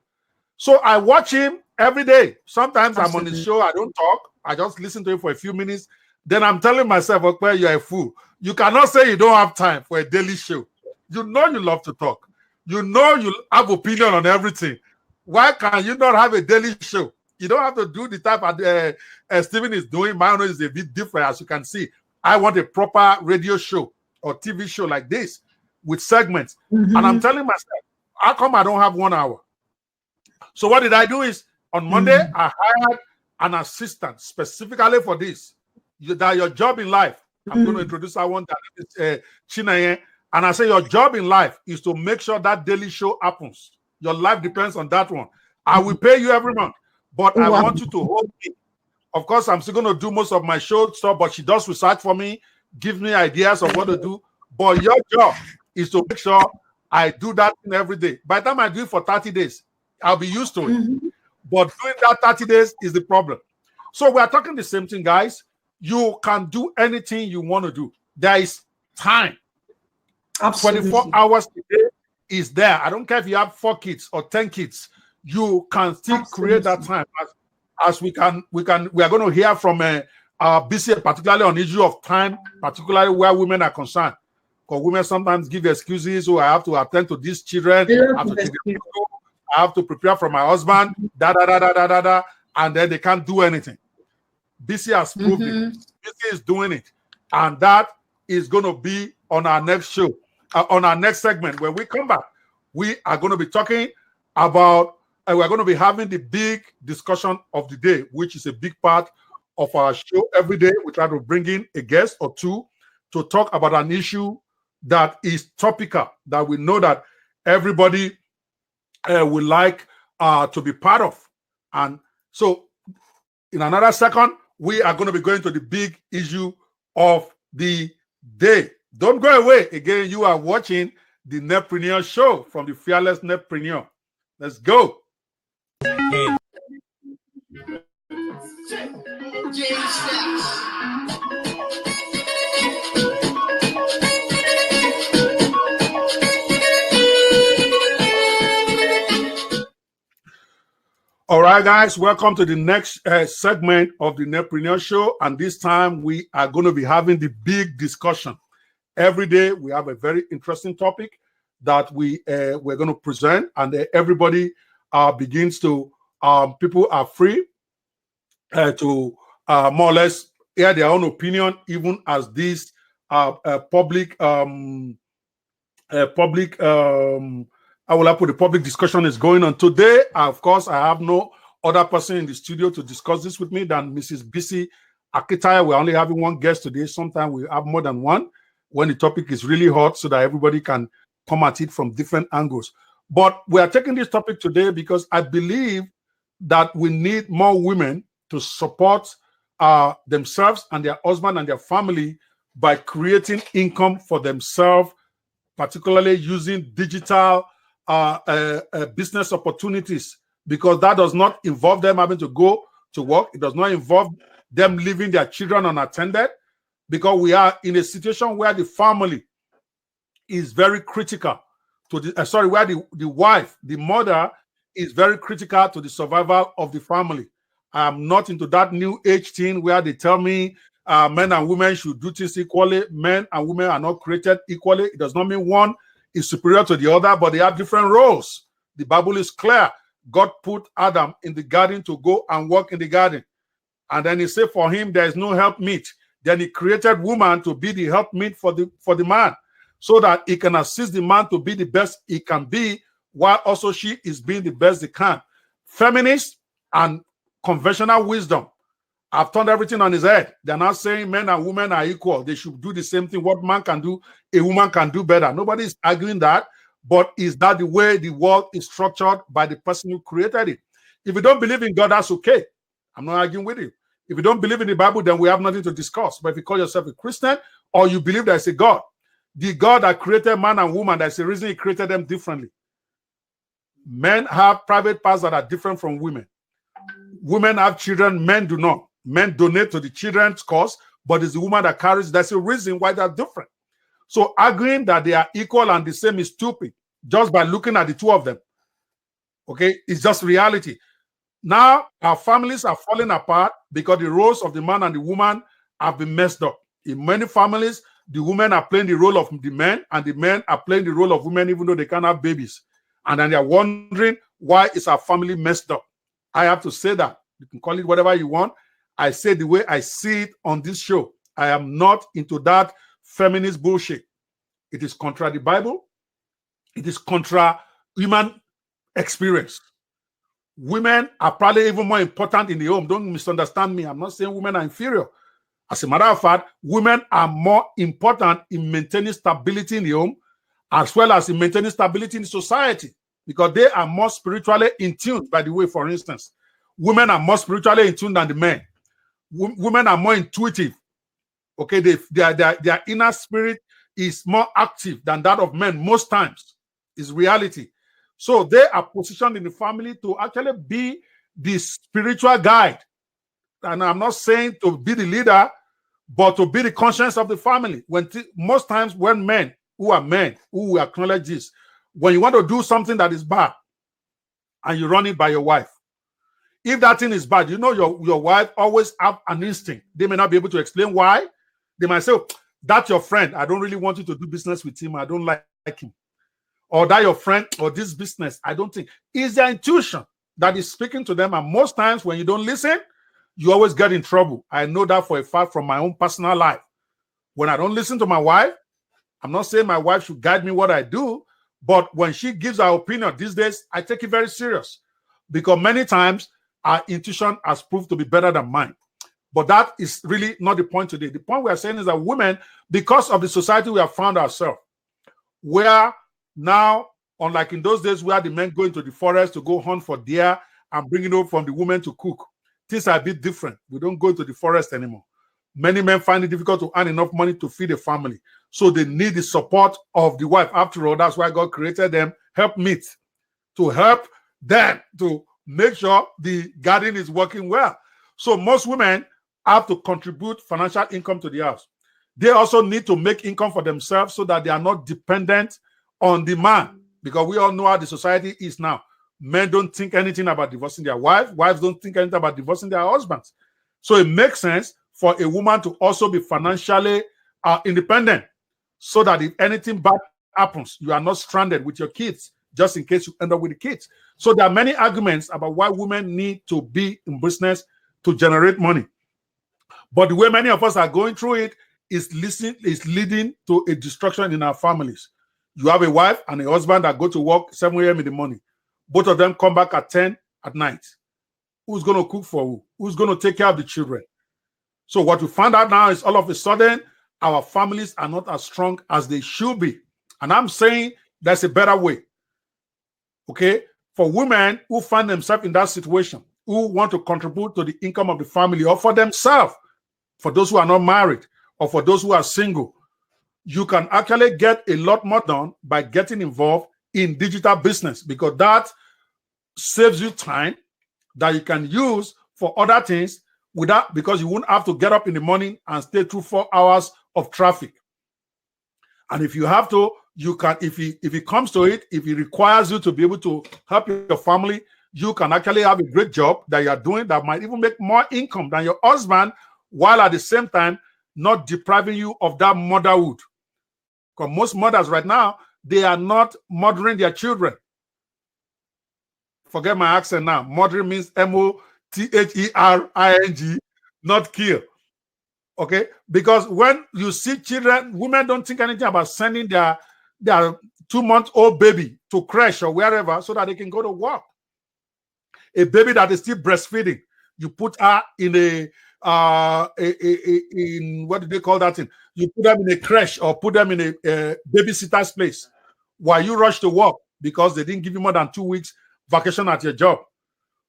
So I watch him every day. Sometimes I'm on his show, I don't talk. I just listen to him for a few minutes. Then I'm telling myself, okay, you're a fool. You cannot say you don't have time for a daily show. You know you love to talk. You know you have opinion on everything. Why can you not have a daily show? You don't have to do the type of Steven is doing. My own is a bit different, as you can see. I want a proper radio show or TV show like this with segments. And I'm telling myself, how come I don't have 1 hour? So what did I do is, on Monday, I hired an assistant specifically for this. That your job in life, I'm going to introduce our one, that is Chinaye, and I say your job in life is to make sure that daily show happens. Your life depends on that one. I will pay you every month, but I want you to hold me Of course, I'm still going to do most of my show stuff, but she does research for me, gives me ideas of what to do. But your job is to make sure I do that thing every day. By the time I do it for 30 days, I'll be used to it. But doing that 30 days is the problem. So we are talking the same thing, guys. You can do anything you want to do. There is time. Absolutely. 24 hours a day is there. I don't care if you have 4 kids or 10 kids. You can still create that time. As we are going to hear from BC, particularly on the issue of time, particularly where women are concerned. Because women sometimes give excuses. So I have to attend to these children. I have to prepare for my husband. And then they can't do anything. BC has proved it. BC is doing it. And that is going to be on our next show, on our next segment. When we come back, we are going to be talking about, we're going to be having the big discussion of the day, which is a big part of our show. Every day, we try to bring in a guest or two to talk about an issue that is topical, that we know that everybody would like to be part of. And so in another second, we are going to be going to the big issue of the day. Don't go away. Again, you are watching the Netpreneur show from the Fearless Netpreneur. Let's go. All right, guys, welcome to the next segment of the Netpreneur show. And this time we are going to be having the big discussion. Every day we have a very interesting topic that we're going to present, and everybody begins to, people are free to more or less hear their own opinion, even as this public I will put the public discussion is going on today. Of course, I have no other person in the studio to discuss this with me than Mrs. BC Akitaya. We're only having one guest today. Sometimes we have more than one when the topic is really hot, so that everybody can come at it from different angles. But we are taking this topic today because I believe that we need more women to support themselves and their husband and their family by creating income for themselves, particularly using digital business opportunities, because that does not involve them having to go to work. It does not involve them leaving their children unattended, because we are in a situation where the family is very critical to the where the wife, the mother, is very critical to the survival of the family. I'm not into that new age thing where they tell me men and women should do things equally. Men and women are not created equally. It does not mean one is superior to the other, but they have different roles. The Bible is clear. God put Adam in the garden to go and work in the garden. And then he said for him, there is no helpmeet. Then he created woman to be the helpmeet for the man, so that he can assist the man to be the best he can be, while also she is being the best they can. Feminist and conventional wisdom have turned everything on his head. They're not saying men and women are equal. They should do the same thing. What man can do, a woman can do better. Nobody is arguing that. But is that the way the world is structured by the person who created it? If you don't believe in God, that's okay. I'm not arguing with you. If you don't believe in the Bible, then we have nothing to discuss. But if you call yourself a Christian, or you believe there's a God, the God that created man and woman, there's a reason he created them differently. Men have private parts that are different from women. Women have children, men do not. Men donate to the children's cause, but it's the woman that carries. That's a reason why they're different. So arguing that they are equal and the same is stupid, just by looking at the two of them. Okay, it's just reality. Now our families are falling apart because the roles of the man and the woman have been messed up. In many families, the women are playing the role of the men, and the men are playing the role of women, even though they can't have babies. And then they're wondering, why is our family messed up? I have to say that. You can call it whatever you want. I say the way I see it on this show. I am not into that feminist bullshit. It is contra the Bible. It is contra human experience. Women are probably even more important in the home. Don't misunderstand me. I'm not saying women are inferior. As a matter of fact, women are more important in maintaining stability in the home, as well as in maintaining stability in society, because they are more spiritually in tune. By the way, for instance, women are more spiritually in tune than the men. women are more intuitive. Okay, their inner spirit is more active than that of men most times, is reality. So they are positioned in the family to actually be the spiritual guide. And I'm not saying to be the leader, but to be the conscience of the family. Most times when men who acknowledge this, when you want to do something that is bad and you run it by your wife, if that thing is bad, you know your wife always have an instinct. They may not be able to explain why. They might say, oh, that's your friend. I don't really want you to do business with him. I don't like him. Or that your friend or this business, I don't think. It's their intuition that is speaking to them. And most times when you don't listen, you always get in trouble. I know that for a fact from my own personal life. When I don't listen to my wife, I'm not saying my wife should guide me what I do, but when she gives her opinion these days, I take it very serious. Because many times our intuition has proved to be better than mine. But that is really not the point today. The point we are saying is that women, because of the society we have found ourselves, where now, unlike in those days where the men go into the forest to go hunt for deer and bring it over from the women to cook, things are a bit different. We don't go to the forest anymore. Many men find it difficult to earn enough money to feed a family. So they need the support of the wife. After all, that's why God created them, helpmeet, to help them to make sure the garden is working well. So most women have to contribute financial income to the house. They also need to make income for themselves so that they are not dependent on the man, because we all know how the society is now. Men don't think anything about divorcing their wife. Wives don't think anything about divorcing their husbands. So it makes sense for a woman to also be financially independent, so that if anything bad happens, you are not stranded with your kids, just in case you end up with the kids. So there are many arguments about why women need to be in business to generate money. But the way many of us are going through it is leading to a destruction in our families. You have a wife and a husband that go to work 7 a.m. in the morning. Both of them come back at 10 at night. Who's going to cook for who? Who's going to take care of the children? So what we found out now is all of a sudden, our families are not as strong as they should be. And I'm saying there's a better way. Okay? For women who find themselves in that situation, who want to contribute to the income of the family, or for themselves, for those who are not married, or for those who are single, you can actually get a lot more done by getting involved in digital business, because that saves you time that you can use for other things because you won't have to get up in the morning and stay through 4 hours of traffic. And if you have to, you can, if it comes to it, if it requires you to be able to help your family, you can actually have a great job that you are doing that might even make more income than your husband, while at the same time not depriving you of that motherhood. Because most mothers right now, they are not mothering their children. Forget my accent now. Mothering means mothering, not kill. Okay? Because when you see children, women don't think anything about sending their 2-month-old baby to creche or wherever so that they can go to work. A baby that is still breastfeeding, you put her in in what do they call that thing? You put them in a creche or put them in a babysitter's place while you rush to work because they didn't give you more than 2 weeks vacation at your job.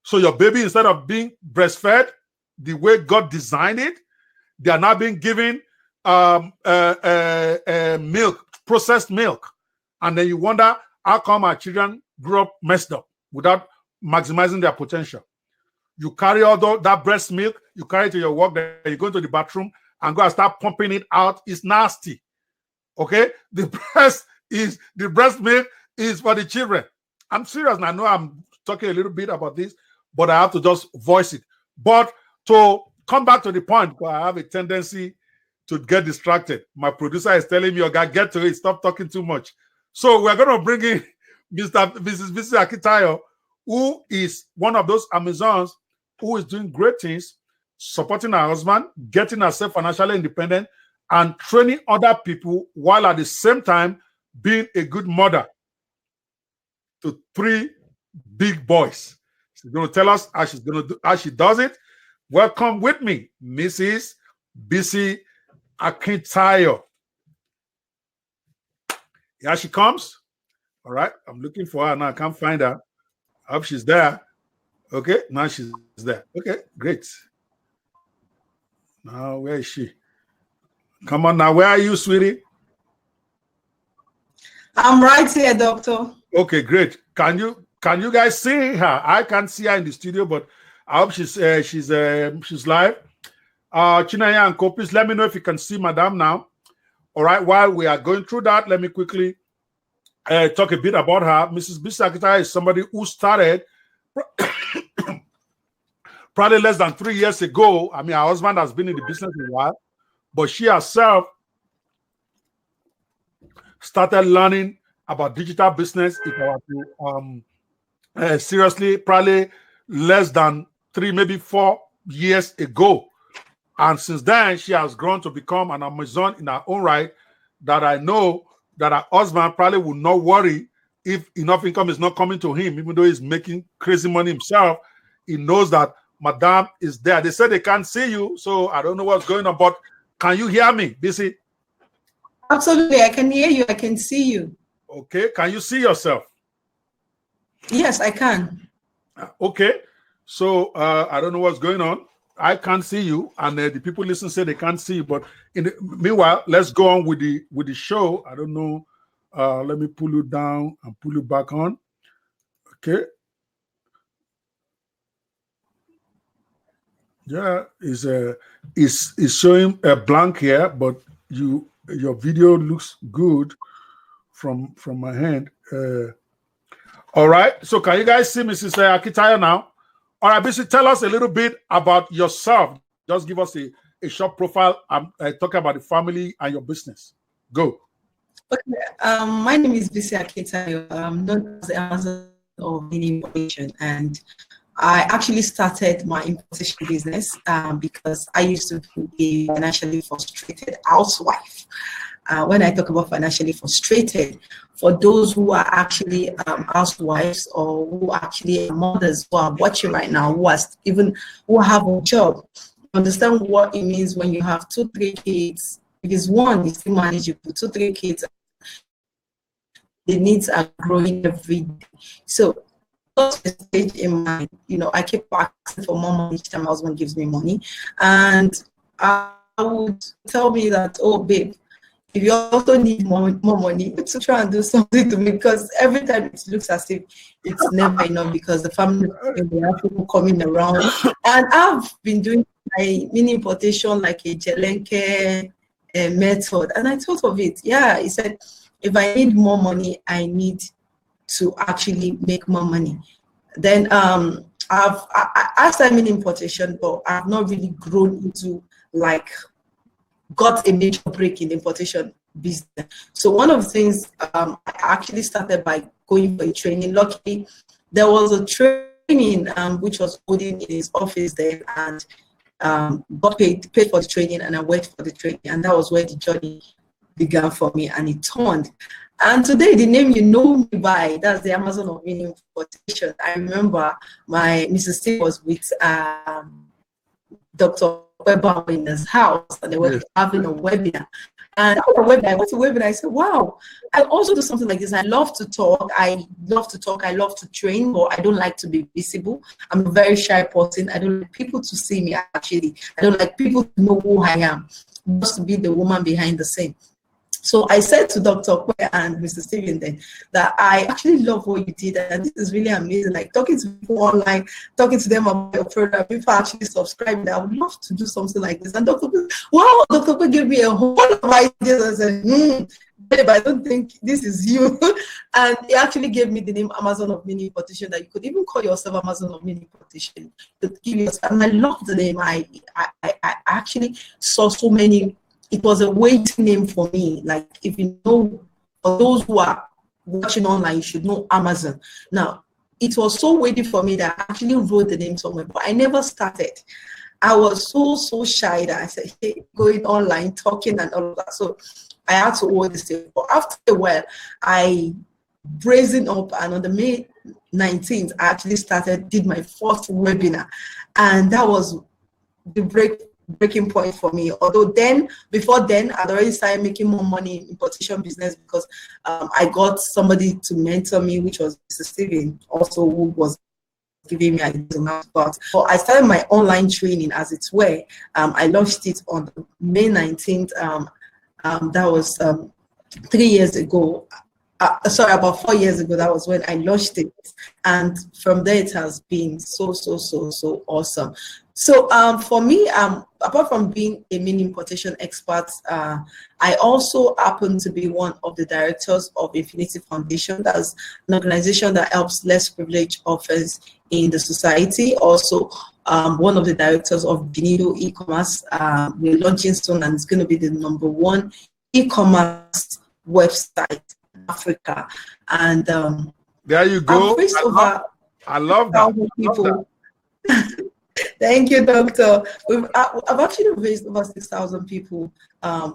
So your baby, instead of being breastfed the way God designed it, they are now being given milk, processed milk. And then you wonder how come our children grew up messed up without maximizing their potential. You carry all that breast milk, you carry it to your work, then you go into the bathroom and go and start pumping it out. It's nasty. Okay? The breast milk is for the children. I'm serious, and I know I'm talking a little bit about this, but I have to just voice it. But to come back to the point, because I have a tendency to get distracted. My producer is telling me, "Okay, get to it, stop talking too much." So we're going to bring in Mrs. Akitayo, who is one of those Amazons who is doing great things, supporting her husband, getting herself financially independent, and training other people while at the same time being a good mother to 3 big boys. She's going to tell us how she does it. Welcome with me, Mrs. Bisi Akintayo. Here she comes. All right, I'm looking for her now. I can't find her. I hope she's there. Okay, now she's there. Okay, great. Now, where is she? Come on now. Where are you, sweetie? I'm right here, doctor. Okay, great. Can you guys see her? I can't see her in the studio, but I hope she's live. Chinaya and Kopis, let me know if you can see Madame now. All right. While we are going through that, let me quickly talk a bit about her. Mrs. Bisakita is somebody who started probably less than 3 years ago. I mean, her husband has been in the business a while, but she herself started learning about digital business. If I were to seriously, probably less than 3, maybe 4 years ago. And since then, she has grown to become an Amazon in her own right, that I know that her husband probably will not worry if enough income is not coming to him, even though he's making crazy money himself. He knows that Madame is there. They said they can't see you, so I don't know what's going on, but can you hear me, BC? Absolutely, I can hear you. I can see you. Okay, can you see yourself? Yes, I can. Okay, so I don't know what's going on. I can't see you, and the people listen say they can't see you. But meanwhile, let's go on with the show. I don't know. Let me pull you down and pull you back on. Okay. Yeah, is showing a blank here, but your video looks good from my hand. All right. So can you guys see Mrs. Akitaya now? All right, basically tell us a little bit about yourself. Just give us a short profile. Talk about the family and your business. Go. Okay. My name is Bisi Akitayo. I'm known as the Amazon of Information, and I actually started my importation business because I used to be a financially frustrated housewife. When I talk about financially frustrated, for those who are actually housewives or who actually are mothers who are watching right now, who have a job, understand what it means when you have 2-3 kids. Because one is still manageable, 2-3 kids, the needs are growing every day. So stage in mind, I keep asking for more money each time my husband gives me money, and I would tell me that, oh babe, if you also need more money, to try and do something to me, because every time it looks as if it's never enough, because the family, they have people coming around, and I've been doing my mini importation like a Jelenke method, and I thought of it. Yeah, he said, if I need more money, I need to actually make more money. Then I started mini importation, but I've not really grown into got a major break in the importation business. So one of the things I actually started by going for a training. Luckily, there was a training which was holding in his office there, and got paid for the training, and I went for the training, and that was where the journey began for me, and it turned. And today, the name you know me by, that's the Amazon of Mini Importation. I remember my Mrs. T was with Dr. Ope Banwo in his house, and they were having a webinar. And after the webinar, I went to webinar. I said, wow, I also do something like this. I love to talk. I love to train, but I don't like to be visible. I'm a very shy person. I don't like people to see me, actually. I don't like people to know who I am, just to be the woman behind the scene. So I said to Dr. Ope and Mr. Steven then that I actually love what you did, and this is really amazing. Like talking to people online, talking to them about your product, people actually subscribing. I would love to do something like this. And Dr. Ope, wow, Dr. Ope gave me a whole lot of ideas. I said, babe, I don't think this is you. And he actually gave me the name Amazon of Mini Importation, that you could even call yourself Amazon of Mini Importation. And I love the name. I actually saw so many. It was a waiting name for me. Like, if you know, for those who are watching online, you should know Amazon. Now, it was so waiting for me that I actually wrote the name somewhere, but I never started. I was so shy that I said, hey, going online, talking and all of that. So I had to hold this thing. But after a while, I brazen up, and on the May 19th, I actually did my first webinar. And that was the breaking point for me. Although before then, I'd already started making more money in importation business, because I got somebody to mentor me, which was Mr. Steven, also, who was giving me ideas on how to go out. So I started my online training, as it were. I launched it on May 19th. That was 3 years ago. Sorry, about 4 years ago. That was when I launched it, and from there it has been so awesome. So for me, apart from being a mini importation expert, I also happen to be one of the directors of Infinity Foundation. That's an organization that helps less privileged orphans in the society. Also, one of the directors of Benido e-commerce. We're launching soon, and it's going to be the #1 e-commerce website in Africa. And there you go. I love that. People. Thank you, Doctor. I've actually raised over 6,000 people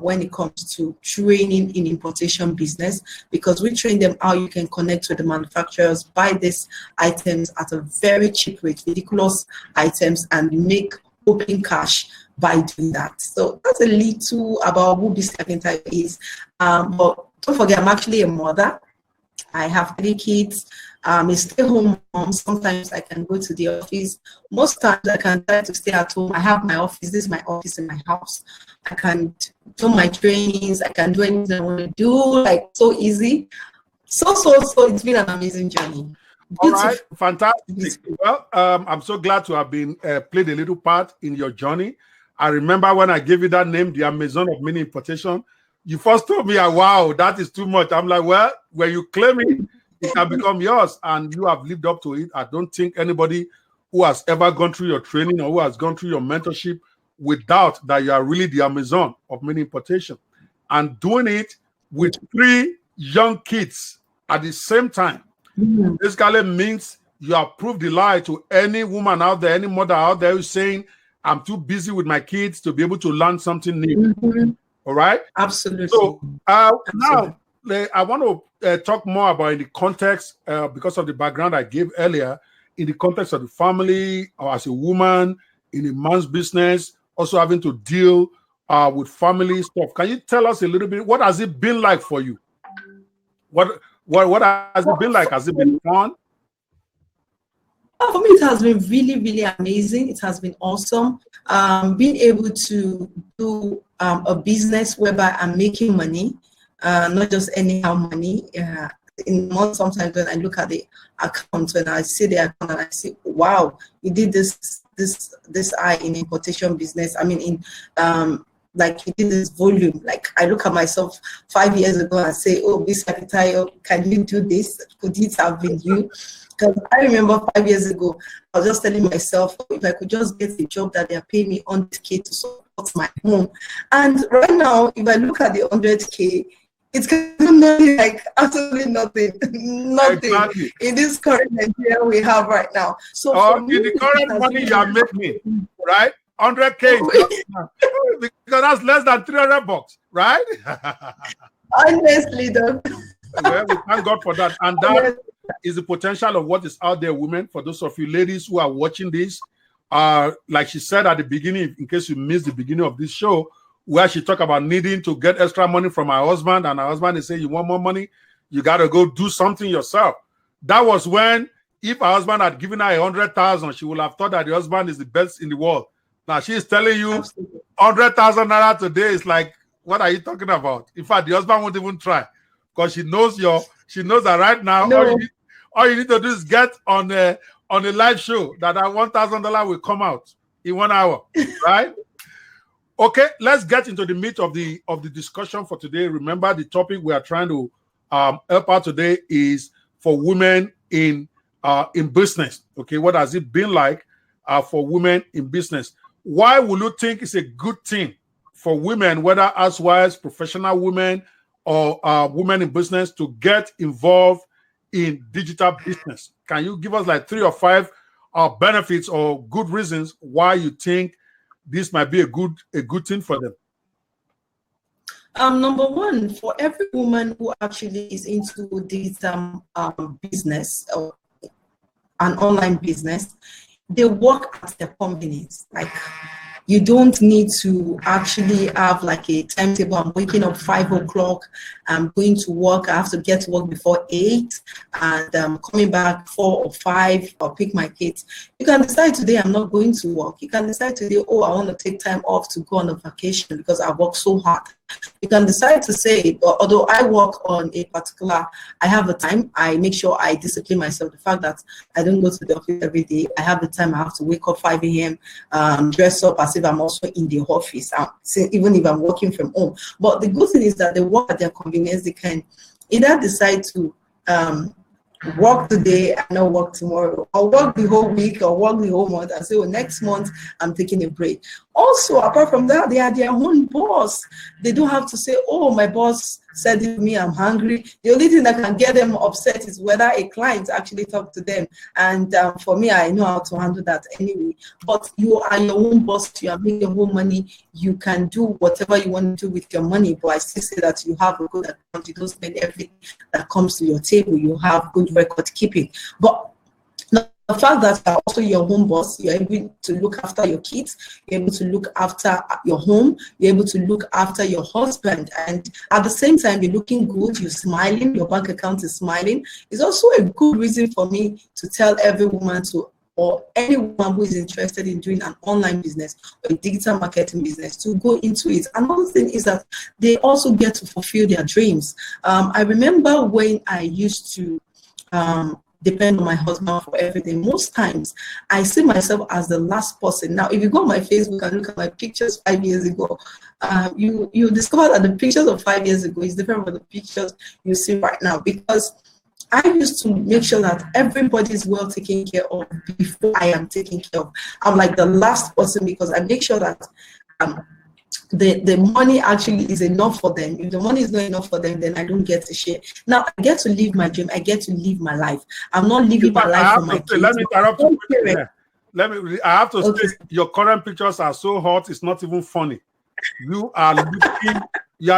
when it comes to training in importation business, because we train them how you can connect with the manufacturers, buy these items at a very cheap rate, ridiculous items, and make open cash by doing that. So that's a little about who this Carpenter is. But don't forget, I'm actually a mother. I have 3 kids. A stay-home mom. Sometimes I can go to the office. Most times I can try to stay at home. I have my office. This is my office in my house. I can do my trainings. I can do anything I want to do. Like, so easy. So it's been an amazing journey. All right, fantastic. Well, I'm so glad to have been played a little part in your journey. I remember when I gave you that name, the Amazon of mini importation. You first told me, wow, that is too much. I'm like, well, when you claim it, it can become yours, and you have lived up to it. I don't think anybody who has ever gone through your training or who has gone through your mentorship would doubt that you are really the Amazon of mini importation. And doing it with 3 young kids at the same time, basically means you have proved the lie to any woman out there, any mother out there who's saying, I'm too busy with my kids to be able to learn something new. All right? Absolutely. So now I want to talk more about in the context, because of the background I gave earlier, in the context of the family, or as a woman, in a man's business, also having to deal with family stuff. Can you tell us a little bit, what has it been like for you? What has it been like? Has it been fun? For me, it has been really amazing. It has been awesome. Being able to do a business whereby I'm making money, not just anyhow money. In months, sometimes when I look at the account, when I see the account and I say, wow, you did this in importation business. I mean, in like you did this volume. Like I look at myself 5 years ago and say, oh, this Secretary, can you do this? Could it have been you? Because I remember 5 years ago, I was just telling myself, if I could just get a job that they're paying me 100K to support my home. And right now, if I look at the 100K, it's nothing, like absolutely nothing, Exactly. in this current Nigeria we have right now. So in the current money you are making, right? 100K, because that's less than $300, right? Honestly, though. Well, we thank God for that, and that is the potential of what is out there, women. For those of you ladies who are watching this, like she said at the beginning, in case you missed the beginning of this show, where she talked about needing to get extra money from her husband, and her husband is saying, you want more money, you got to go do something yourself. That was when, if her husband had given her 100,000, she would have thought that the husband is the best in the world. Now she is telling you 100,000 naira today is like, what are you talking about? In fact, the husband won't even try, because she knows that right now, no. all you need to do is get on a live show that $1,000 will come out in 1 hour, right? Okay, let's get into the meat of the discussion for today. Remember, the topic we are trying to help out today is for women in business. Okay, what has it been like for women in business? Why would you think it's a good thing for women, whether housewives, professional women, or women in business, to get involved in digital business? Can you give us like 3 or 5 benefits or good reasons why you think this might be a good thing for them? Number one, for every woman who actually is into digital business or an online business, they work at their companies. Like You don't need to actually have like a timetable. I'm waking up 5 o'clock. I'm going to work. I have to get to work before 8, and coming back 4 or 5. I'll pick my kids. You can decide today I'm not going to work. You can decide today, oh, I want to take time off to go on a vacation because I work so hard. You can decide to say, although I work on a particular, I have a time, I make sure I discipline myself. The fact that I don't go to the office every day, I have the time, I have to wake up 5 a.m., dress up as if I'm also in the office, even if I'm working from home. But the good thing is that they work at their convenience. They can either decide to work today and not work tomorrow, or work the whole week or work the whole month and say, well, next month I'm taking a break. Also, apart from that, they are their own boss. They don't have to say, oh, my boss said to me, I'm hungry. The only thing that can get them upset is whether a client actually talked to them. And for me, I know how to handle that anyway. But you are your own boss. You are making your own money. You can do whatever you want to do with your money. But I still say that you have a good account. You don't spend everything that comes to your table. You have good record keeping. But the fact that you're also your home boss, you're able to look after your kids, you're able to look after your home, you're able to look after your husband, and at the same time, you're looking good, you're smiling, your bank account is smiling, is also a good reason for me to tell every woman or anyone who is interested in doing an online business or a digital marketing business to go into it. Another thing is that they also get to fulfill their dreams. I remember when I used to depend on my husband for everything. Most times, I see myself as the last person. Now, if you go on my Facebook and look at my pictures 5 years ago, you discover that the pictures of 5 years ago is different from the pictures you see right now, because I used to make sure that everybody is well taken care of before I am taken care of. I'm like the last person because I make sure that the money actually is enough for them. If the money is not enough for them, then I don't get to share. Now I get to live my dream. I get to live my life. I'm not living my life for my kids. Let me interrupt you quickly there. I have to say, your current pictures are so hot, it's not even funny. You are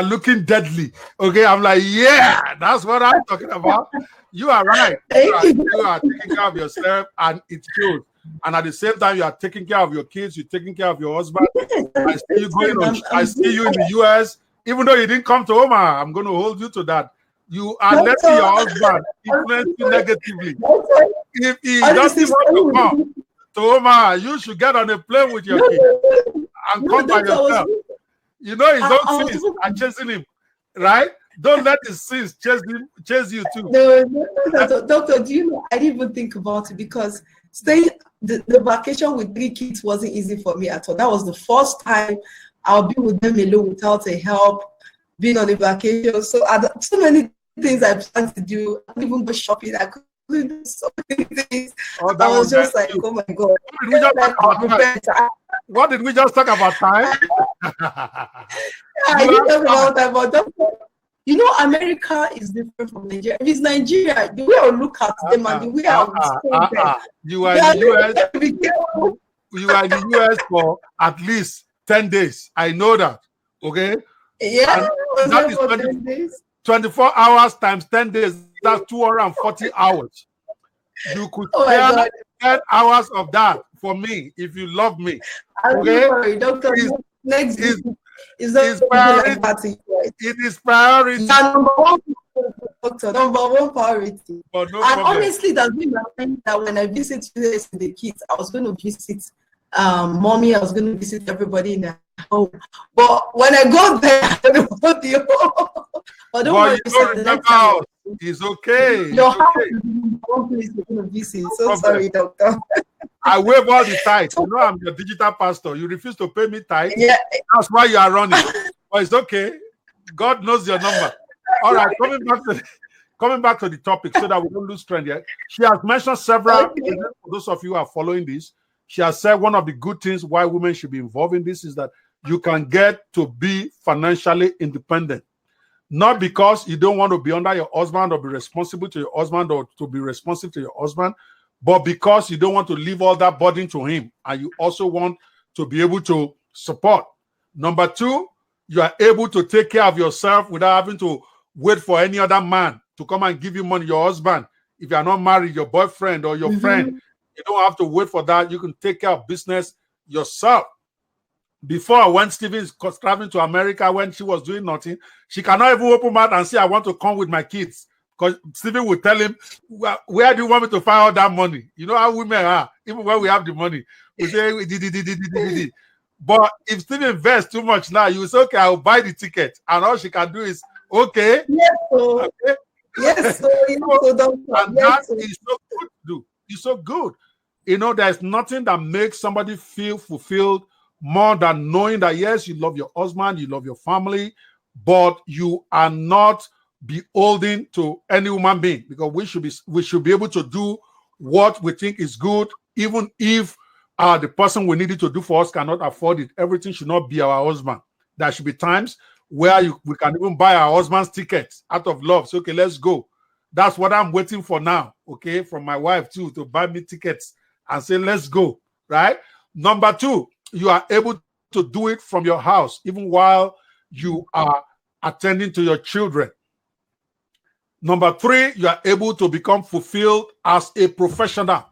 looking deadly. Okay, I'm like, yeah, that's what I'm talking about. You are right. You are taking care of yourself, and it shows. And at the same time, you are taking care of your kids, you're taking care of your husband. I see you going on. I see you in the US, even though you didn't come to Omaha. I'm going to hold you to that. You are letting your husband influence you negatively. If he doesn't want to come to Omaha, you should get on a plane with your kids and come by yourself. You know his own sins are chasing him, right? Don't let his sins chase you too. No, doctor, do you know, I didn't even think about it because staying the vacation with 3 kids wasn't easy for me at all. That was the first time I'll be with them alone without a help, being on a vacation. So so many things I planned to do. I couldn't even go shopping. I couldn't do so many things. I was just like, oh my God. What did we just talk about? Time? I didn't talk about time, but doctor, you know, America is different from Nigeria. If it's Nigeria, the way I look at them and the way I understand them. You are in the US. You are in the US for at least 10 days. I know that. Okay? Yeah, that is 10 days. 24 hours times 10 days. That's 240 hours. You could spare 10 hours of that for me if you love me. Okay? Sorry, doctor. Next is priority. It is priority. Number one priority. No and problem. Honestly, that's been my thing that when I visit the kids, I was going to visit mommy, I was going to visit everybody in the home. But when I go there, I don't know what you but don't worry, it's okay. Your house is one place you're going to visit. So sorry, doctor. I waive all the tithes. You know, I'm your digital pastor. You refuse to pay me tithes. Yeah. That's why you are running. But it's okay. God knows your number. All right, coming back to the topic so that we don't lose trend yet. She has mentioned several, for those of you who are following this, she has said one of the good things why women should be involved in this is that you can get to be financially independent. Not because you don't want to be under your husband or be responsible to your husband or to be responsive to your husband, but because you don't want to leave all that burden to him and you also want to be able to support. Number 2, you are able to take care of yourself without having to wait for any other man to come and give you money, your husband. If you are not married, your boyfriend or your friend, you don't have to wait for that. You can take care of business yourself. Before, when Stephen was traveling to America, when she was doing nothing, she cannot even open mouth and say, I want to come with my kids. Because Stephen would tell him, where do you want me to find all that money? You know how women are, even when we have the money. We say, but if Stephen invests too much now, you say, okay, I'll buy the ticket. And all she can do is, okay. Yes, so. Okay. Yes, so, and that is so good to do. It's so good. You know, there's nothing that makes somebody feel fulfilled more than knowing that, yes, you love your husband, you love your family, but you are not beholden to any human being, because we should be able to do what we think is good, even if the person we need it to do for us cannot afford it. Everything should not be our husband. There should be times where we can even buy our husband's tickets out of love. So, okay, let's go. That's what I'm waiting for now, okay, from my wife too, to buy me tickets and say, let's go, right? Number two, you are able to do it from your house, even while you are attending to your children. Number three, you are able to become fulfilled as a professional.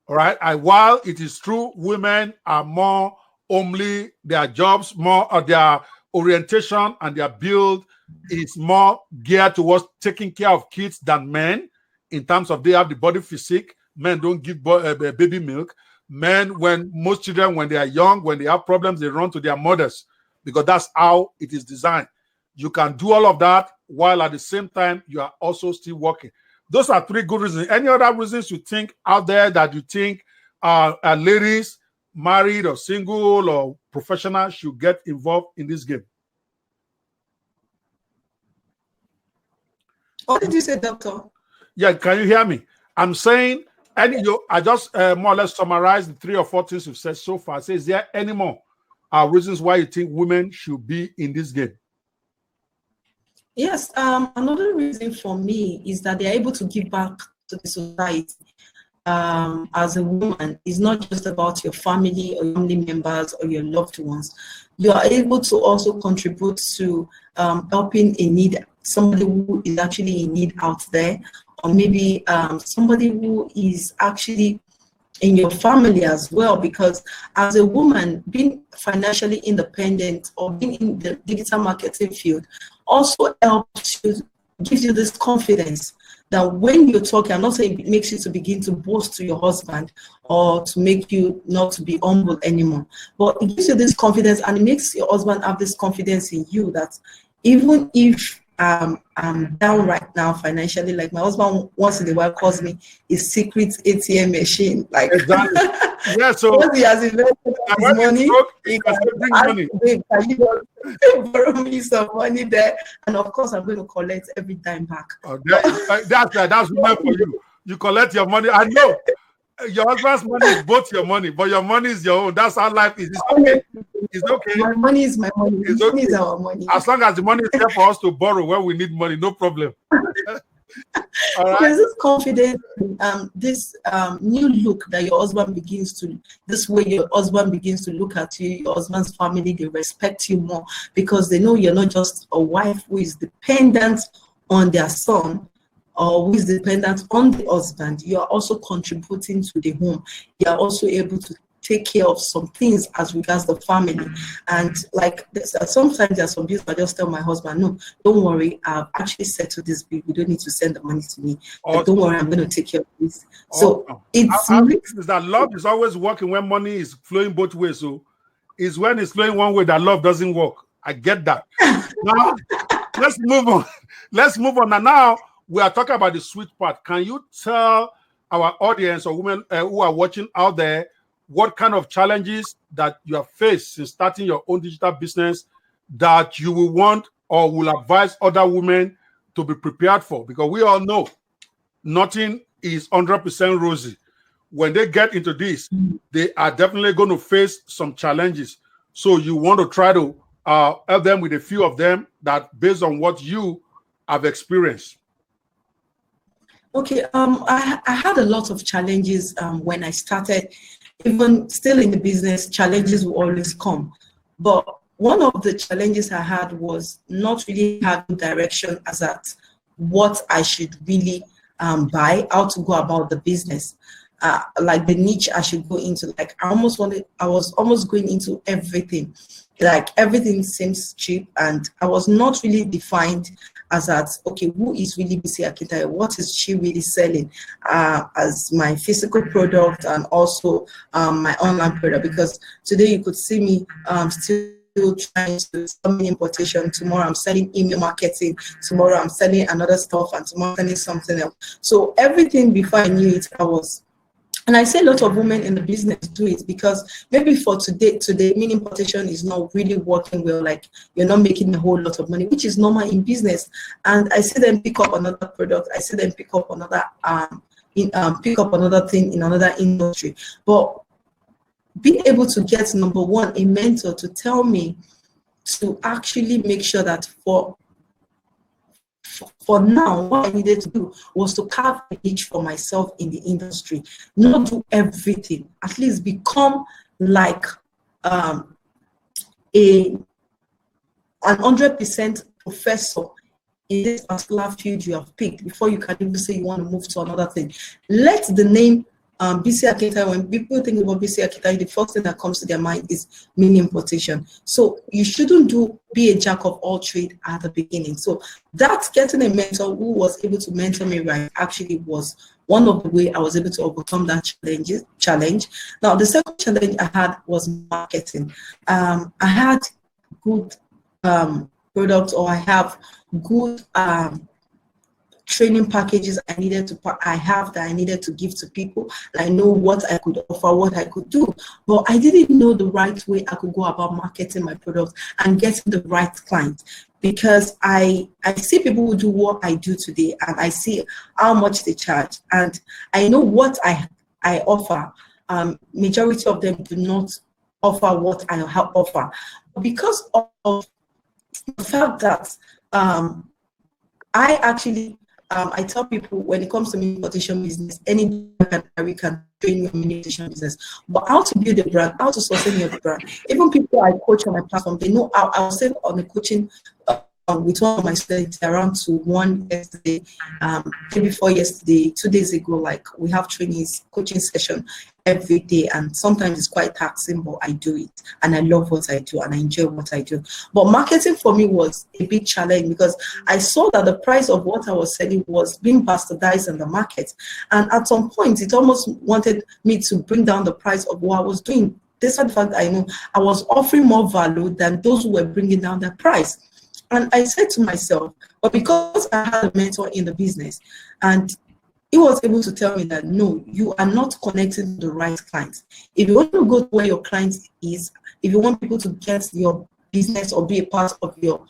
All right. And while it is true, women are more homely, their jobs, more of their orientation and their build is more geared towards taking care of kids than men, in terms of they have the body physique. Men don't give baby milk. Men, when most children, when they are young, when they have problems, they run to their mothers, because that's how it is designed. You can do all of that while at the same time you are also still working. Those are three good reasons. Any other reasons you think out there that you think ladies, married or single or professional, should get involved in this game? What did you say, doctor? Yeah, can you hear me? I'm saying, I just more or less summarize the 3 or 4 things you've said so far. Say, is there any more reasons why you think women should be in this game? Yes, another reason for me is that they are able to give back to the society. As a woman, it's not just about your family or family members or your loved ones. You are able to also contribute to helping in need, somebody who is actually in need out there, or maybe somebody who is actually in your family as well, because as a woman, being financially independent or being in the digital marketing field also helps you, gives you this confidence that when you're talking, I'm not saying it makes you to begin to boast to your husband or to make you not to be humble anymore, but it gives you this confidence, and it makes your husband have this confidence in you that even if I'm down right now financially, like my husband once in a while calls me his secret ATM machine, like exactly. Yeah, so once he has invested his money, he can ask, babe, can you borrow me some money there? And of course, I'm going to collect every dime back. That's women for you. You collect your money. I know your husband's money is both your money, but your money is your own. That's how life is. It's okay. It's okay. My money is my money. It's money okay. is our money. As long as the money is there for us to borrow when we need money, no problem. All right. There's this confidence, this new look that your husband begins to, this way your husband begins to look at you, your husband's family, they respect you more because they know you're not just a wife who is dependent on their son or who is dependent on the husband. You are also contributing to the home. You are also able to take care of some things as regards the family. And like sometimes there are some bills I just tell my husband, no, don't worry, I've actually settled this bill. You don't need to send the money to me. Like, don't worry, I'm going to take care of this. So it's that love is always working when money is flowing both ways. So it's when it's flowing one way that love doesn't work. I get that. Now let's move on. Let's move on. And now we are talking about the sweet part. Can you tell our audience or women who are watching out there what kind of challenges that you have faced in starting your own digital business that you will want or will advise other women to be prepared for? Because we all know nothing is 100% rosy. When they get into this, they are definitely going to face some challenges. So you want to try to help them with a few of them that based on what you have experienced. Okay, I had a lot of challenges when I started. Even still in the business, challenges will always come. But one of the challenges I had was not really having direction as at what I should really buy, how to go about the business. like the niche I should go into. Like I was almost going into everything. Like everything seems cheap, and I was not really defined as that, okay, who is really BC Akitayo? What is she really selling as my physical product and also my online product? Because today you could see me still trying to sell me importation. Tomorrow I'm selling email marketing. Tomorrow I'm selling another stuff, and tomorrow I'm selling something else. So everything before I knew it, I was. And I say a lot of women in the business do it because maybe for today, mean importation is not really working well. Like you're not making a whole lot of money, which is normal in business. And I see them pick up another product. I see them pick up another pick up another thing in another industry. But being able to get, number one, a mentor to tell me to actually make sure that for now, what I needed to do was to carve a niche for myself in the industry, not do everything, at least become like an 100% professor in this particular field you have picked before you can even say you want to move to another thing. Let the name BC Akitayo, when people think about BC Akitayo, the first thing that comes to their mind is mini importation. So you shouldn't be a jack of all trades at the beginning. So that's getting a mentor who was able to mentor me right actually was one of the way I was able to overcome that challenge. Now, the second challenge I had was marketing. I had good products, or I have good training packages I needed to give to people. I know what I could offer, what I could do, but I didn't know the right way I could go about marketing my products and getting the right client, because I see people who do what I do today, and I see how much they charge, and I know what I offer. Majority of them do not offer what I offer, because of the fact that I actually I tell people, when it comes to importation business, any can train your importation business, but how to build a brand, how to sustain your brand. Even people I coach on my platform, they know. I was saying on the coaching with one of my students around to one yesterday, day before yesterday, 2 days ago. Like we have trainees coaching session every day, and sometimes it's quite taxing, but I do it, and I love what I do, and I enjoy what I do. But marketing for me was a big challenge, because I saw that the price of what I was selling was being bastardized in the market, and at some point it almost wanted me to bring down the price of what I was doing. Despite the fact that I know I was offering more value than those who were bringing down the price. And I said to myself, but because I had a mentor in the business, and he was able to tell me that, no, you are not connecting to the right clients. If you want to go to where your client is, if you want people to get your business or be a part of your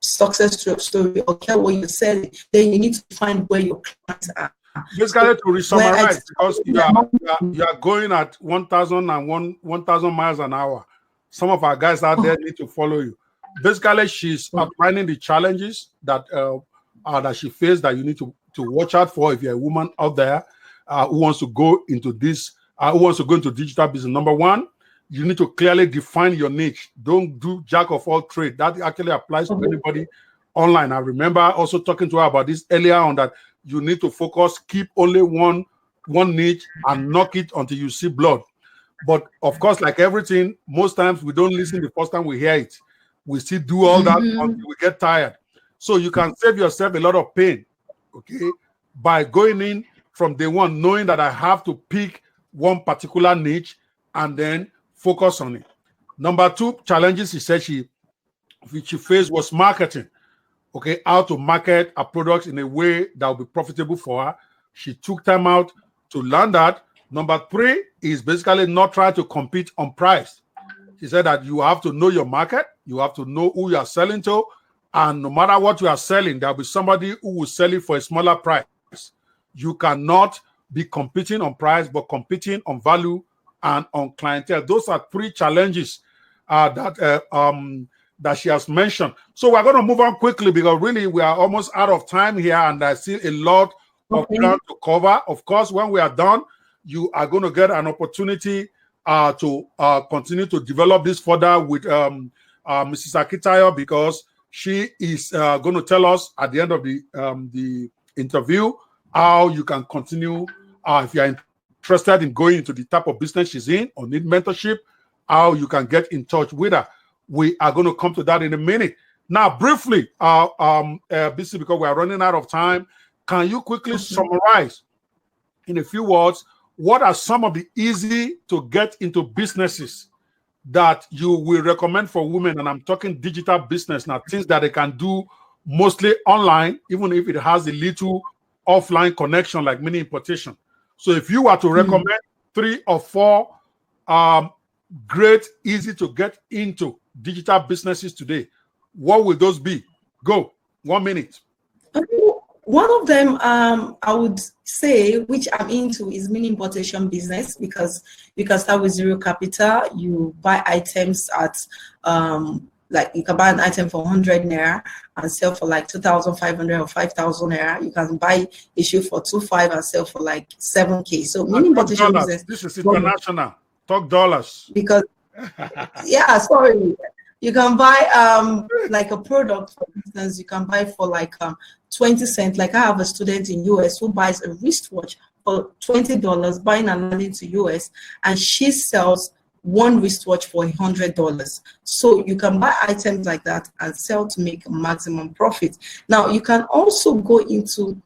success story or care what you're selling, then you need to find where your clients are. Basically, to summarize, because you are going at 1,000 miles an hour. Some of our guys out there need to follow you. Basically, she's outlining the challenges that that she faced, that you need to watch out for if you're a woman out there who wants to go into this, who wants to go into digital business. Number one, you need to clearly define your niche. Don't do jack of all trade. That actually applies to anybody online. I remember also talking to her about this earlier on, that you need to focus, keep only one niche and knock it until you see blood. But of course, like everything, most times we don't listen the first time we hear it. We still do all that until we get tired. So you can save yourself a lot of pain, okay, by going in from day one, knowing that I have to pick one particular niche and then focus on it. Number two challenges she said she faced was marketing. Okay, how to market a product in a way that will be profitable for her. She took time out to learn that. Number three is basically not try to compete on price. She said that you have to know your market, you have to know who you are selling to, and no matter what you are selling, there will be somebody who will sell it for a smaller price. You cannot be competing on price, but competing on value and on clientele. Those are three challenges that she has mentioned. So we're going to move on quickly, because really we are almost out of time here, and I see a lot of ground to cover. Of course, when we are done, you are going to get an opportunity to continue to develop this further with Mrs. Akitayo, because she is going to tell us at the end of the interview how you can continue if you are interested in going into the type of business she's in or need mentorship, how you can get in touch with her. We are going to come to that in a minute. Now, briefly, BC, because we are running out of time, can you quickly summarize in a few words what are some of the easy to get into businesses that you will recommend for women? And I'm talking digital business now, things that they can do mostly online, even if it has a little offline connection like mini importation. So if you were to recommend 3 or 4 great, easy to get into digital businesses today, what will those be? Go, 1 minute. One of them, I would say, which I'm into, is mini importation business, because you can start with zero capital. You buy items at, like you can buy an item for 100 naira and sell for like 2,500 or 5,000 naira. You can buy a shoe for 2,500 and sell for like 7K. So mini importation business. This is international. Talk dollars. Because, yeah, sorry. You can buy like a product, for instance, you can buy for like 20 cents. Like I have a student in US who buys a wristwatch for $20, buying and landing to US, and she sells one wristwatch for $100. So you can buy items like that and sell to make maximum profit. Now you can also go into,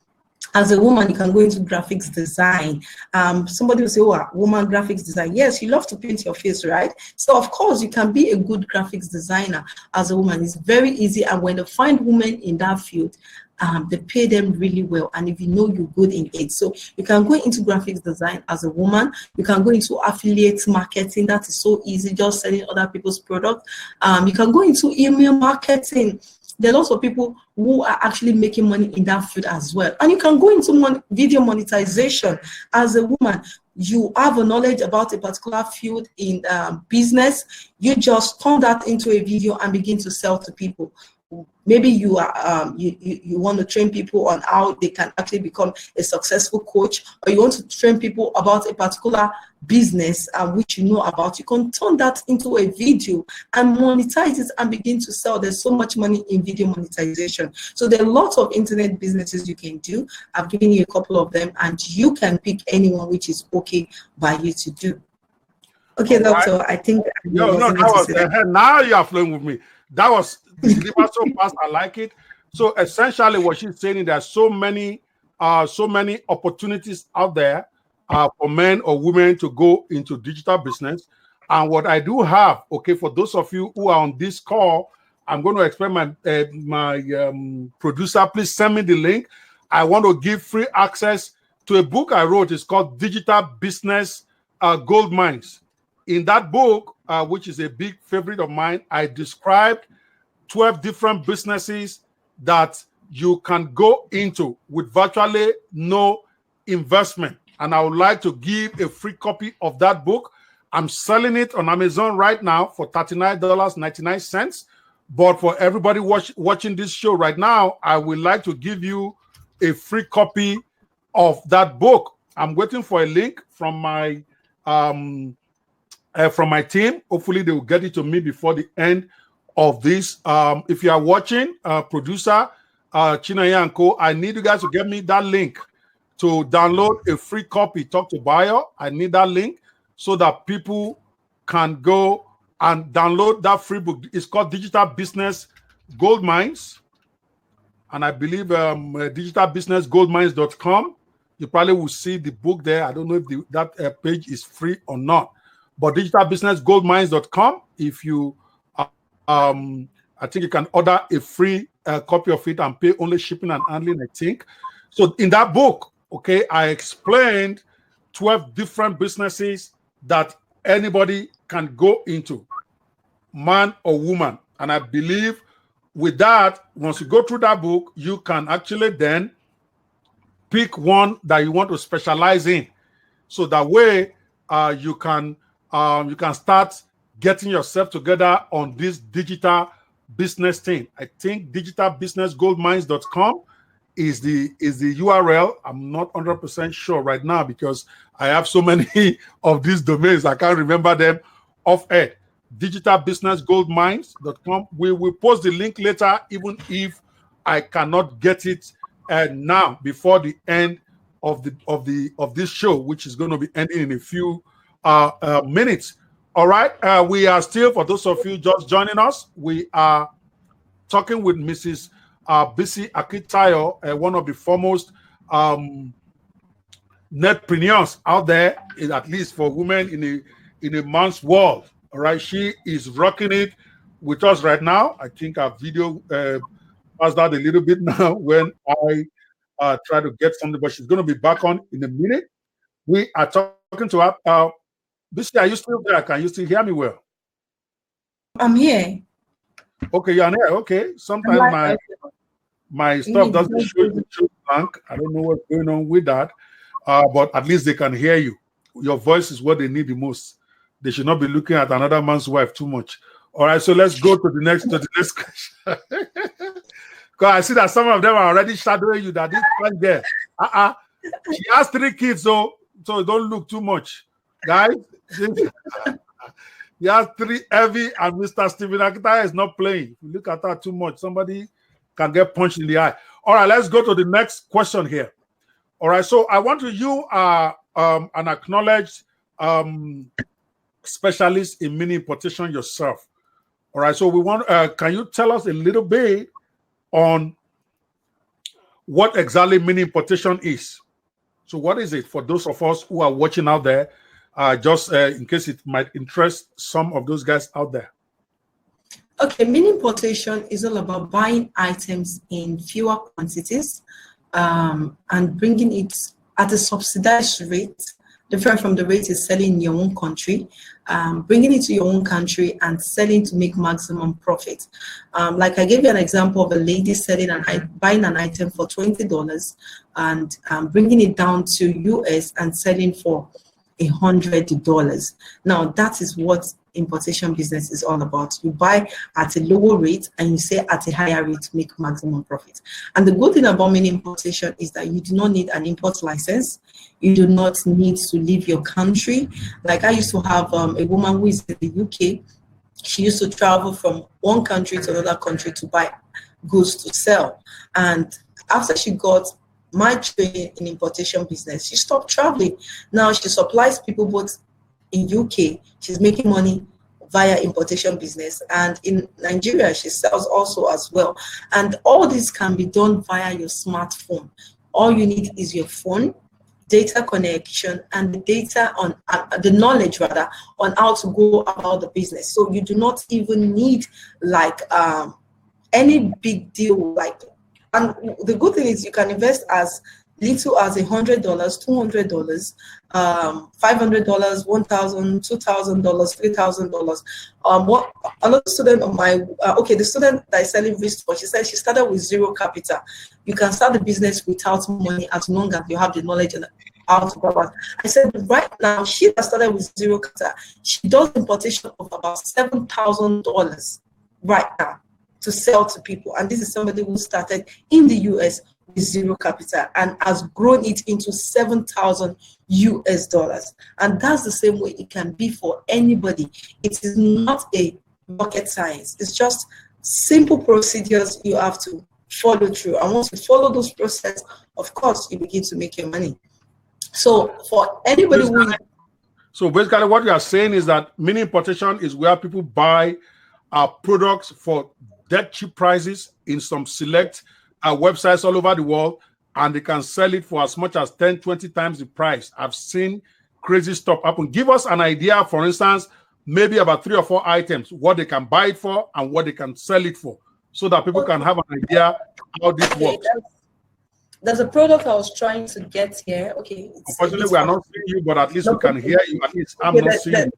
as a woman, you can go into graphics design. Somebody will say, oh, woman graphics design. Yes, you love to paint your face, right? So of course you can be a good graphics designer as a woman. It's very easy. And when they find women in that field, they pay them really well. And if you know you're good in it, so you can go into graphics design as a woman. You can go into affiliate marketing. That is so easy, just selling other people's products. You can go into email marketing. There are lots of people who are actually making money in that field as well. And you can go into video monetization as a woman. You have a knowledge about a particular field in business. You just turn that into a video and begin to sell to people. Maybe you are you want to train people on how they can actually become a successful coach, or you want to train people about a particular business which you know about. You can turn that into a video and monetize it and begin to sell. There's so much money in video monetization. So there are lots of internet businesses you can do. I've given you a couple of them, and you can pick anyone which is okay by you to do. Okay, Doctor, I think now you are flowing with me. That was delivered so fast. I like it. So essentially, what she's saying is there are so many opportunities out there for men or women to go into digital business. And what I do have, okay, for those of you who are on this call, I'm going to explain my producer. Please send me the link. I want to give free access to a book I wrote. It's called Digital Business Gold Mines. In that book, which is a big favorite of mine, I described 12 different businesses that you can go into with virtually no investment. And I would like to give a free copy of that book. I'm selling it on Amazon right now for $39.99. But for everybody watching this show right now, I would like to give you a free copy of that book. I'm waiting for a link from my team. Hopefully they will get it to me before the end of this. If you are watching, producer Chinaya and Co, I need you guys to get me that link to download a free copy. Talk to Bio. I need that link so that people can go and download that free book. It's called Digital Business Gold Mines, and I believe digitalbusinessgoldmines.com. You probably will see the book there. I don't know if that page is free or not. But digitalbusinessgoldmines.com, if you, I think you can order a free copy of it and pay only shipping and handling, I think. So in that book, okay, I explained 12 different businesses that anybody can go into, man or woman. And I believe with that, once you go through that book, you can actually then pick one that you want to specialize in. So that way you can start getting yourself together on this digital business thing. I think digitalbusinessgoldmines.com is the URL. I'm not 100% sure right now because I have so many of these domains. I can't remember them off air. Digitalbusinessgoldmines.com. We will post the link later, even if I cannot get it now before the end of this show, which is going to be ending in a few minutes. All right, we are still, for those of you just joining us, we are talking with Mrs. Bisi Akitayo, one of the foremost netpreneurs out there, at least for women in a man's world. All right, she is rocking it with us right now. I think our video passed out a little bit now when I try to get something, but she's going to be back on in a minute. We are talking to her. Bisi, are you still there? Can you still hear me well? I'm here. Okay, you're here. Okay. Sometimes my stuff doesn't show blank. I don't know what's going on with that. But at least they can hear you. Your voice is what they need the most. They should not be looking at another man's wife too much. All right, so let's go to the next question. Because I see that some of them are already shadowing you. That this one there, she has 3 kids, so don't look too much, guys. He has 3 heavy, and Mr. Stephen Akita is not playing. If you look at that too much, somebody can get punched in the eye. All right, let's go to the next question here. All right, so I want you an acknowledged specialist in mini importation yourself. All right, so we want. Can you tell us a little bit on what exactly mini importation is? So, what is it for those of us who are watching out there? Just in case it might interest some of those guys out there. Okay, mini importation is all about buying items in fewer quantities and bringing it at a subsidized rate, different from the rate is selling in your own country, bringing it to your own country and selling to make maximum profit. Like I gave you an example of a lady buying an item for $20 and bringing it down to US and selling for $100. Now that is what importation business is all about. You buy at a lower rate and you sell at a higher rate to make maximum profit. And the good thing about mini importation is that you do not need an import license. You do not need to leave your country. Like I used to have a woman who is in the UK. She used to travel from one country to another country to buy goods to sell. And after she got my training in importation business, she stopped traveling. Now she supplies people both in UK. She's making money via importation business, and in Nigeria she sells also as well. And all this can be done via your smartphone. All you need is your phone, data connection, and the data on the knowledge rather on how to go about the business. So you do not even need like any big deal like. And the good thing is you can invest as little as $100, $200, $500, $1,000, $2,000, $3,000. What another student of my the student that is selling wrist for, she said she started with 0 capital. You can start the business without money as long as you have the knowledge and how to go about. I said right now she has started with 0 capital. She does importation of about $7,000 right now to sell to people, and this is somebody who started in the US with 0 capital and has grown it into $7,000 US. And that's the same way it can be for anybody. It is not a rocket science. It's just simple procedures you have to follow through. And once you follow those processes, of course, you begin to make your money. So for anybody who... So basically what you are saying is that mini importation is where people buy products for dead cheap prices in some select websites all over the world, and they can sell it for as much as 10, 20 times the price. I've seen crazy stuff happen. Give us an idea, for instance, maybe about 3 or 4 items, what they can buy it for and what they can sell it for, so that people can have an idea how this works. There's a product I was trying to get here. Okay. Unfortunately, we are not seeing you, but at least we can hear you. At least I'm not seeing you.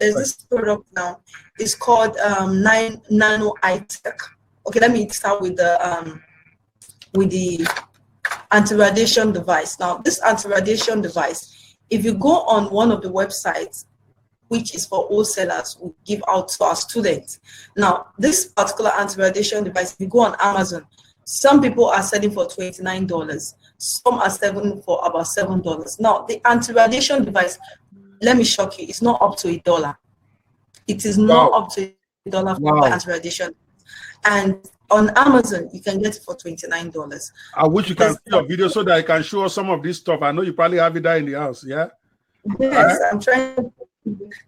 There's this product now. It's called Nano iTech. Okay, let me start with the anti-radiation device. Now, this anti-radiation device, if you go on one of the websites, which is for wholesalers, we give out to our students. Now, this particular anti-radiation device, if you go on Amazon, some people are selling for $29. Some are selling for about $7. Now, the anti-radiation device, let me shock you, it's not up to $1. It is not up to $1 for the anti-radiation. And on Amazon, you can get it for $29. I wish you can see your video so that I can show us some of this stuff. I know you probably have it there in the house. Yeah. Yes, I'm trying.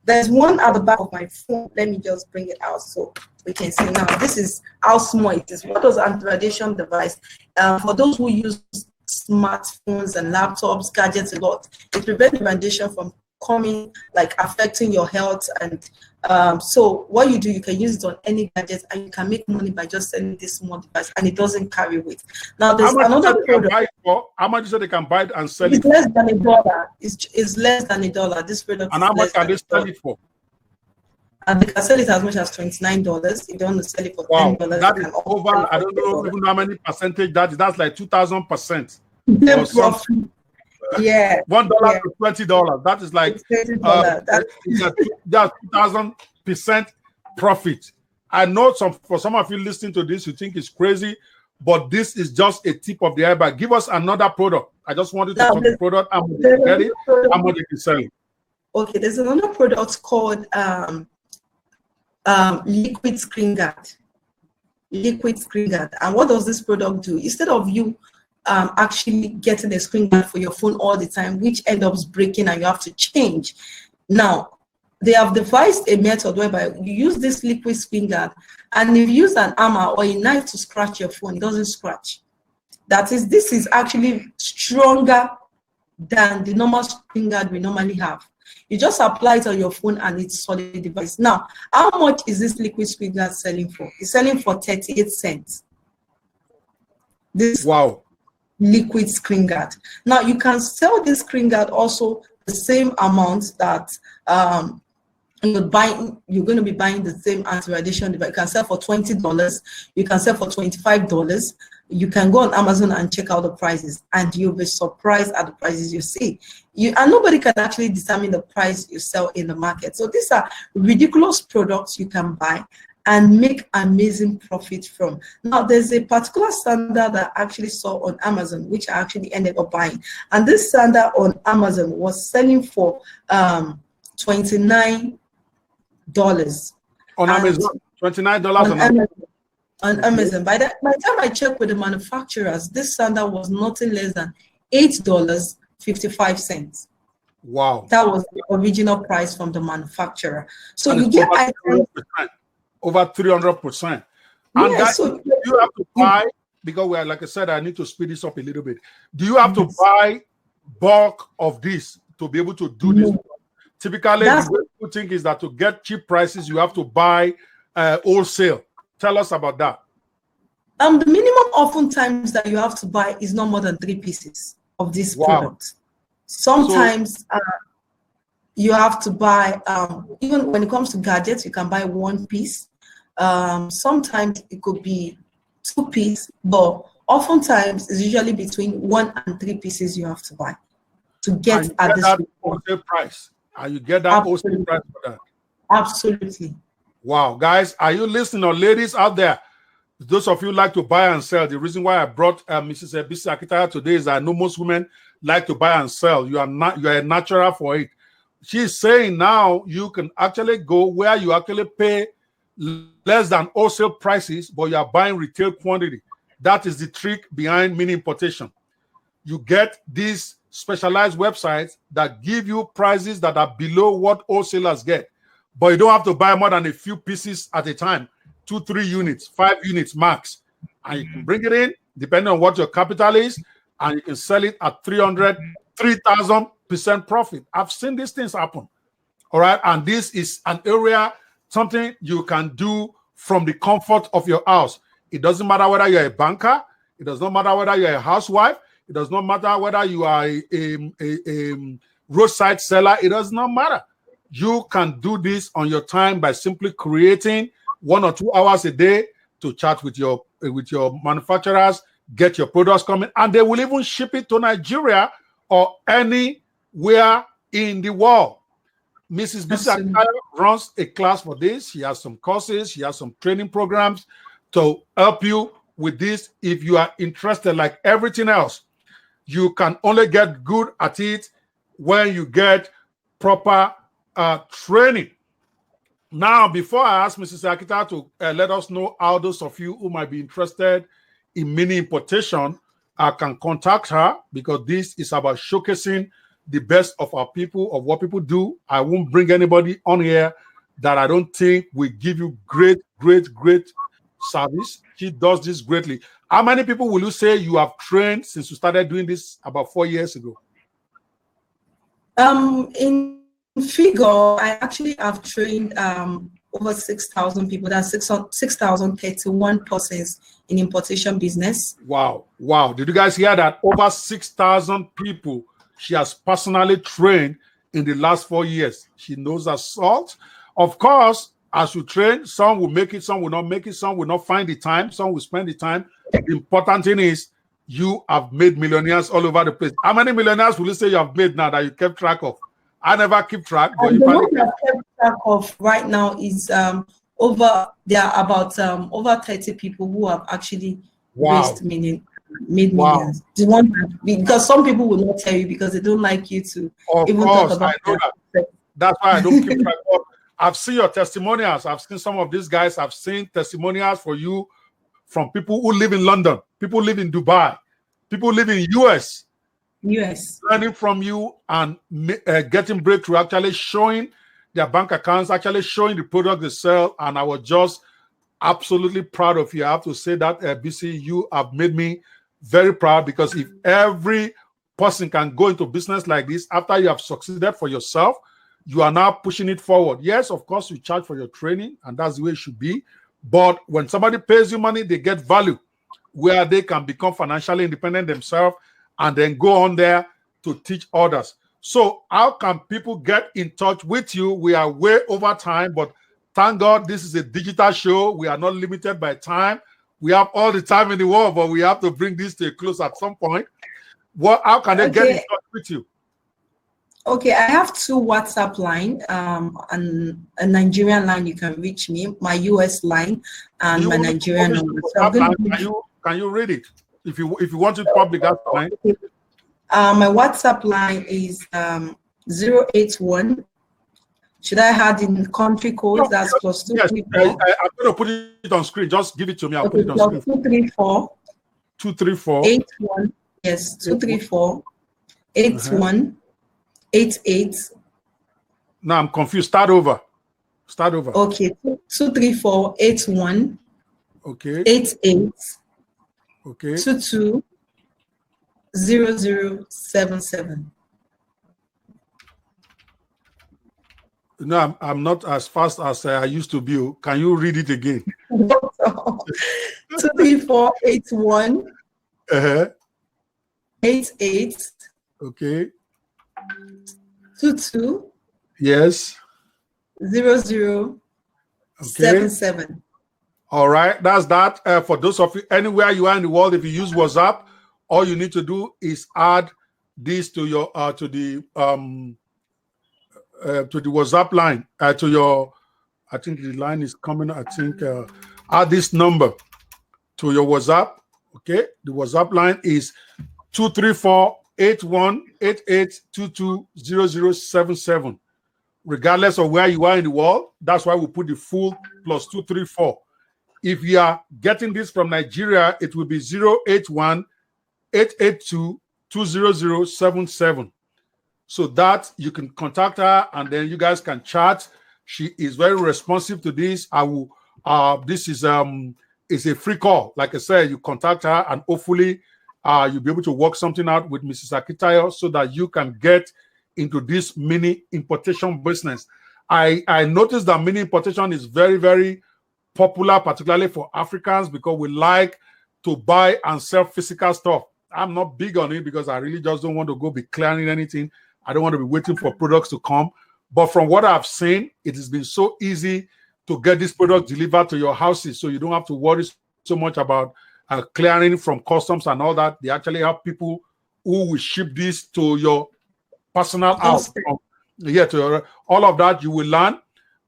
There's one at the back of my phone. Let me just bring it out so we can see now. This is how small it is. What was anti-radiation device? For those who use smartphones and laptops, gadgets a lot, it prevents radiation from coming, like affecting your health. And so what you do, you can use it on any gadget, and you can make money by just selling this small device, and it doesn't carry weight. Now there's another product. How much so they can buy it and sell it's it? Less than $1. It's less than $1. This product. And how much can they sell it for? And they can sell it as much as $29. If you want to sell it for $10, that is over. I don't know even how many percentage that is. That's like 2,000%. Yeah, $1 to $20. That is like that's 2,000% profit. I know for some of you listening to this, you think it's crazy, but this is just a tip of the iceberg. Give us another product. I just wanted to talk the product. How much you get it? How much you can sell it? Okay, there's another product called liquid screen guard. Liquid screen guard. And what does this product do? Instead of you actually getting a screen guard for your phone all the time, which ends up breaking and you have to change. Now, they have devised a method whereby you use this liquid screen guard, and if you use an hammer or a knife to scratch your phone, it doesn't scratch. That is, this is actually stronger than the normal screen guard we normally have. You just apply it on your phone and it's solid device. Now, how much is this liquid screen guard selling for? It's selling for 38 cents. This liquid screen guard. Now, you can sell this screen guard also the same amount that you're going to be buying the same anti-radiation device. You can sell for $20. You can sell for $25. You can go on Amazon and check out the prices, and you'll be surprised at the prices you see. And nobody can actually determine the price you sell in the market. So these are ridiculous products you can buy and make amazing profit from. Now, there's a particular sandal that I actually saw on Amazon, which I actually ended up buying. And this sandal on Amazon was selling for $29 on Amazon. $29 on Amazon. By the time I checked with the manufacturers, this sandal was nothing less than $8.55. Wow. That was the original price from the manufacturer. So you get over 300%. And yeah, so you have to buy, because we are, like I said, I need to speed this up a little bit. Do you have to buy bulk of this to be able to do this? Typically, the way people think is that to get cheap prices, you have to buy wholesale. Tell us about that. The minimum oftentimes that you have to buy is not more than 3 pieces of this product. Sometimes you have to buy, even when it comes to gadgets, you can buy 1 piece. Sometimes it could be 2 pieces, but oftentimes it's usually between 1 and 3 pieces you have to buy to get at this wholesale price. And you get that wholesale price for that. Absolutely. Wow, guys, are you listening? Or ladies out there, those of you like to buy and sell, the reason why I brought Mrs. Bisi Akitaya today is I know most women like to buy and sell. You are a natural for it. She's saying now you can actually go where you actually pay less than wholesale prices, but you are buying retail quantity. That is the trick behind mini importation. You get these specialized websites that give you prices that are below what wholesalers get. But you don't have to buy more than a few pieces at a time, 2, 3 units, 5 units max. And you can bring it in, depending on what your capital is, and you can sell it at 3,000% profit. I've seen these things happen. All right. And this is an area, something you can do from the comfort of your house. It doesn't matter whether you're a banker. It does not matter whether you're a housewife. It does not matter whether you are a roadside seller. It does not matter. You can do this on your time by simply creating 1 or 2 hours a day to chat with your manufacturers, get your products coming, and they will even ship it to Nigeria or anywhere in the world. Mrs. Bisi Akitaya runs a class for this. She has some courses, she has some training programs to help you with this. If you are interested, like everything else, you can only get good at it when you get proper training. Now, before I ask Mrs. Akita to let us know how those of you who might be interested in mini importation can contact her, because this is about showcasing the best of our people, of what people do. I won't bring anybody on here that I don't think will give you great service. She does this greatly. How many people will you say you have trained since you started doing this about 4 years ago? In figure, I actually have trained over 6,000 people. That's 6,031 persons in importation business. Wow. Did you guys hear that? Over 6,000 people she has personally trained in the last 4 years. She knows her salt. Of course, as you train, some will make it, some will not make it, some will not find the time, some will spend the time. The important thing is you have made millionaires all over the place. How many millionaires will you say you have made now that you kept track of? I never keep track. But the one I've kept track of right now is there are about over 30 people who have actually raised made millions. The one because some people will not tell you because they don't like you to even talk about that. That's why I don't keep track of. I've seen your testimonials. I've seen some of these guys. I've seen testimonials for you from people who live in London, people who live in Dubai, people who live in US, learning from you and getting breakthrough, actually showing their bank accounts, actually showing the product they sell. And I was just absolutely proud of you. I have to say that, BC, you have made me very proud, because if every person can go into business like this after you have succeeded for yourself, you are now pushing it forward. Yes, of course, you charge for your training, and that's the way it should be. But when somebody pays you money, they get value where they can become financially independent themselves and then go on there to teach others. So how can people get in touch with you? We are way over time, but thank God this is a digital show. We are not limited by time. We have all the time in the world, but we have to bring this to a close at some point. How can they get in touch with you? Okay, I have 2 WhatsApp line, and a Nigerian line. You can reach me, my US line, and my Nigerian number. So can you read it? If you want it public, that's fine. My WhatsApp line is 081. Should I add in country code? That's plus 234. Yes, I'm going to put it on screen. Just give it to me. I'll put it on screen. 234 81. Yes, 234 81 88. Now I'm confused. Start over. Okay, 234 81. Okay. 88. Okay. 22 0077. No, I'm not as fast as I used to be. Can you read it again? 234 81. 88. Okay. 22. Yes. 0077. All right, that's that. For those of you anywhere you are in the world, if you use WhatsApp, all you need to do is add this to your to the WhatsApp line. To your, I think the line is coming. I think add this number to your WhatsApp. Okay, the WhatsApp line is 234-8188-220077. Regardless of where you are in the world, that's why we put the full plus 234. If you are getting this from Nigeria, it will be 081-882-20077. So that you can contact her and then you guys can chat. She is very responsive to this. I will. This is it's a free call. Like I said, you contact her and hopefully you'll be able to work something out with Mrs. Akitayo so that you can get into this mini importation business. I noticed that mini importation is very, very popular, particularly for Africans, because we like to buy and sell physical stuff. I'm not big on it because I really just don't want to go be clearing anything. I don't want to be waiting for products to come. But from what I've seen, it has been so easy to get this product delivered to your houses, so you don't have to worry so much about clearing from customs and all that. They actually have people who will ship this to your personal house. To your, all of that you will learn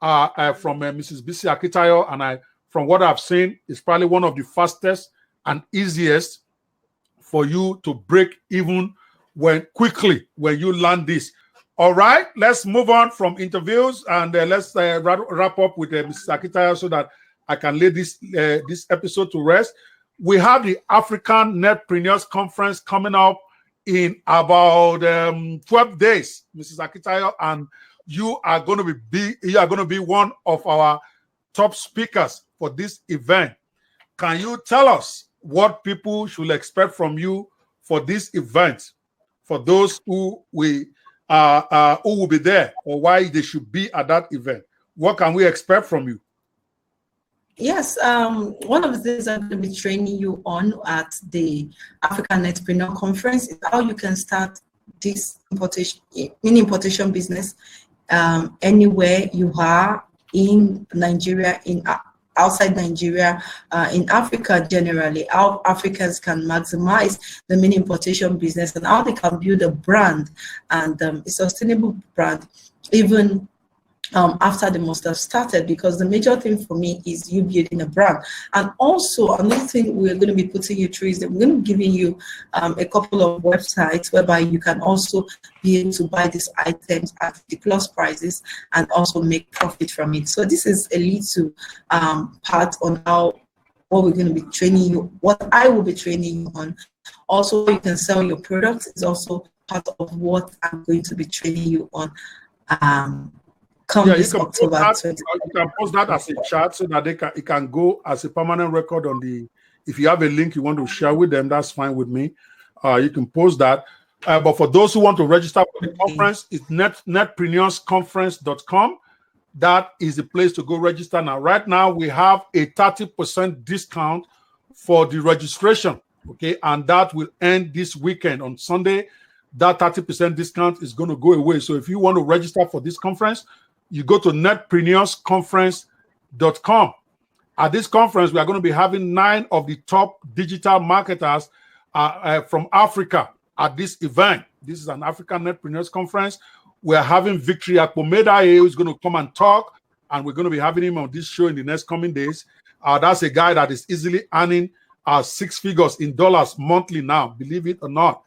from Mrs. BC Akitayo, and from what I've seen, it's probably one of the fastest and easiest for you to break even when you learn this. All right, let's move on from interviews and let's wrap up with Mrs. Akitaya so that I can lay this episode to rest. We have the African Netpreneurs Conference coming up in about 12 days, Mrs. Akitaya, and you are going to be one of our top speakers for this event. Can you tell us what people should expect from you for this event? For those who will be there, or why they should be at that event, what can we expect from you? Yes, one of the things I'm going to be training you on at the African Netpreneur Conference is how you can start this importation business anywhere you are in Nigeria, outside Nigeria, in Africa generally, how Africans can maximize the mini importation business and how they can build a brand and a sustainable brand even after they must have started, because the major thing for me is you building a brand. And also another thing we're going to be putting you through is that we're going to be giving you a couple of websites whereby you can also be able to buy these items at ridiculous prices and also make profit from it. So this is a little part on what we're going to be training you, what I will be training you on. Also, you can sell your products is also part of what I'm going to be training you on. You can post that as a chat so that it can go as a permanent record on the. If you have a link you want to share with them, that's fine with me. You can post that. But for those who want to register for the conference, it's netpreneursconference.com. That is the place to go register now. Right now, we have a 30% discount for the registration. Okay, and that will end this weekend on Sunday. That 30% discount is going to go away. So if you want to register for this conference, you go to netpreneursconference.com. At this conference, we are going to be having 9 of the top digital marketers from Africa at this event. This is an African Netpreneurs Conference. We're having Victory Akpomeda, who's going to come and talk, and we're going to be having him on this show in the next coming days. That's a guy that is easily earning 6 figures in dollars monthly now, believe it or not.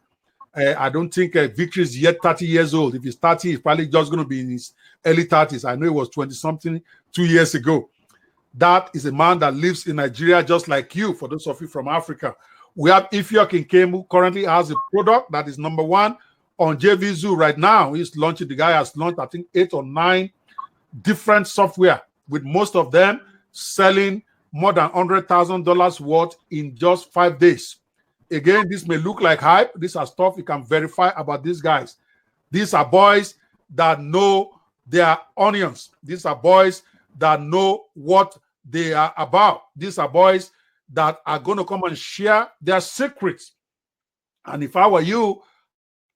I don't think Victory is yet 30 years old. If he's 30, he's probably just going to be in his early 30s. I know he was 20-something 2 years ago. That is a man that lives in Nigeria just like you, for those of you from Africa. We have Ifeok Nkem, who currently has a product that is number 1 on JVZoo right now. He's launching. The guy has launched, I think, 8 or 9 different software, with most of them selling more than $100,000 worth in just 5 days. Again, this may look like hype. These are stuff you can verify about these guys. These are boys that know their onions. These are boys that know what they are about. These are boys that are going to come and share their secrets. And if I were you,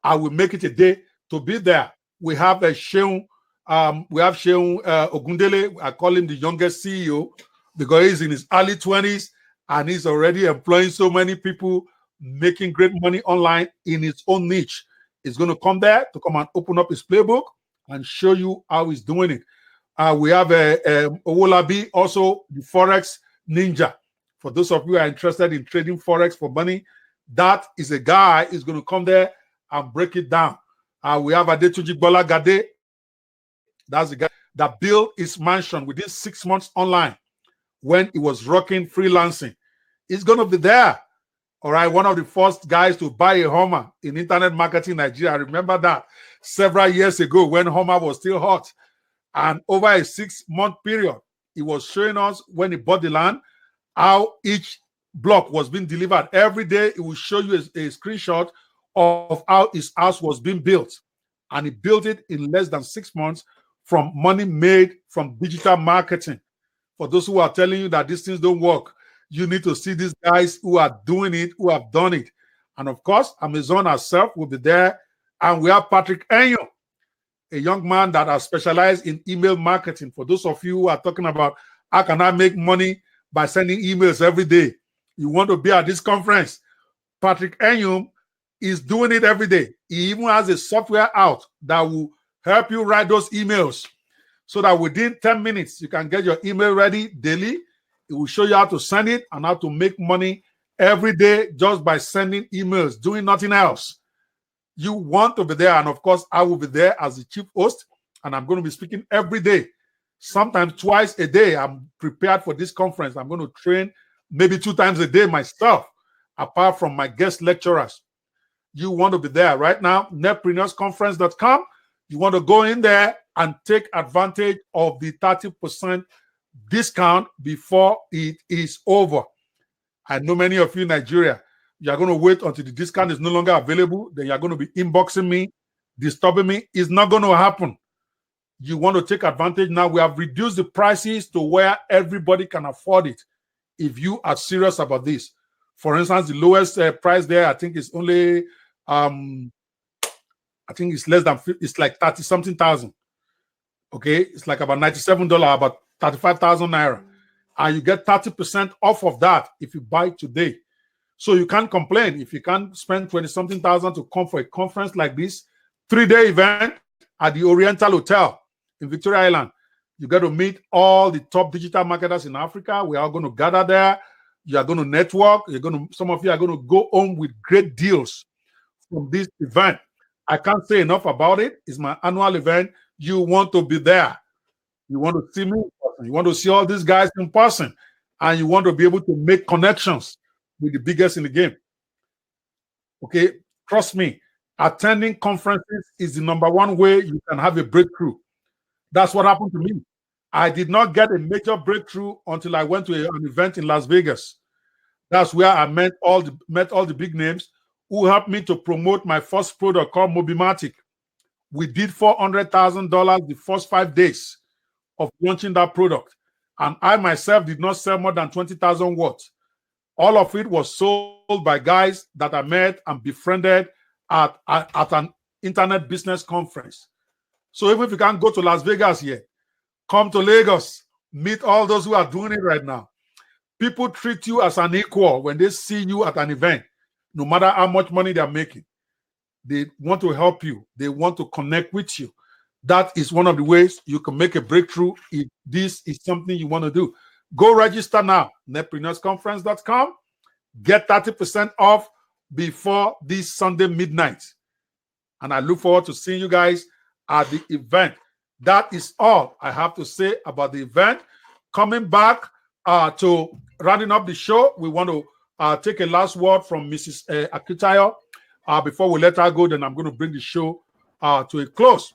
I will make it a day to be there. We have Sheung Ogundele. I call him the youngest CEO because he's in his early 20s and he's already employing so many people, making great money online in his own niche. He's going to come there to come and open up his playbook and show you how he's doing it. We have Owolabi, also the Forex Ninja. For those of you who are interested in trading Forex for money, that is a guy who's going to come there and break it down. We have Adetunji Gbolagade. That's the guy that built his mansion within 6 months online when he was rocking freelancing. He's going to be there. All right, one of the first guys to buy a Hummer in internet marketing Nigeria. I remember that several years ago when Hummer was still hot. And over a 6-month period, he was showing us when he bought the land, how each block was being delivered. Every day, he will show you a screenshot of how his house was being built. And he built it in less than 6 months from money made from digital marketing. For those who are telling you that these things don't work, you need to see these guys who are doing it, who have done it. And of course, Amazon herself will be there. And we have Patrick Enyo, a young man that has specialized in email marketing. For those of you who are talking about how can I make money by sending emails every day, you want to be at this conference. Patrick Enyo is doing it every day. He even has a software out that will help you write those emails so that within 10 minutes, you can get your email ready daily. It will show you how to send it and how to make money every day just by sending emails, doing nothing else. You want to be there, and of course, I will be there as the chief host, and I'm going to be speaking every day, sometimes twice a day. I'm prepared for this conference. I'm going to train maybe 2 times a day myself, apart from my guest lecturers. You want to be there right now, netpreneursconference.com. You want to go in there and take advantage of the 30% discount before it is over. I know many of you in Nigeria, you are going to wait until the discount is no longer available. Then you are going to be inboxing me, disturbing me. It's not going to happen. You want to take advantage now. We have reduced the prices to where everybody can afford it if you are serious about this. For instance, the lowest price there, I think, is only, I think it's less than, it's like 30-something thousand. Okay, it's like about $97, about 35,000 naira. And you get 30% off of that if you buy today. So you can't complain if you can't spend 20-something thousand to come for a conference like this, 3-day event at the Oriental Hotel in Victoria Island. You got to meet all the top digital marketers in Africa. We are going to gather there. You are going to network. Some of you are going to go home with great deals from this event. I can't say enough about it. It's my annual event. You want to be there. You want to see me in person. You want to see all these guys in person. And you want to be able to make connections with the biggest in the game. Okay, trust me, attending conferences is the #1 way you can have a breakthrough. That's what happened to me. I did not get a major breakthrough until I went to an event in Las Vegas. That's where I met all the big names who helped me to promote my first product called Mobimatic. We did $400,000 the first 5 days of launching that product. And I myself did not sell more than 20,000 watts. All of it was sold by guys that I met and befriended at an internet business conference. So even if you can't go to Las Vegas yet, come to Lagos, meet all those who are doing it right now. People treat you as an equal when they see you at an event, no matter how much money they're making. They want to help you. They want to connect with you. That is one of the ways you can make a breakthrough if this is something you want to do. Go register now, netpreneursconference.com. Get 30% off before this Sunday midnight. And I look forward to seeing you guys at the event. That is all I have to say about the event. Coming back to rounding up the show, we want to take a last word from Mrs. Akitayo. Before we let her go, then I'm going to bring the show to a close.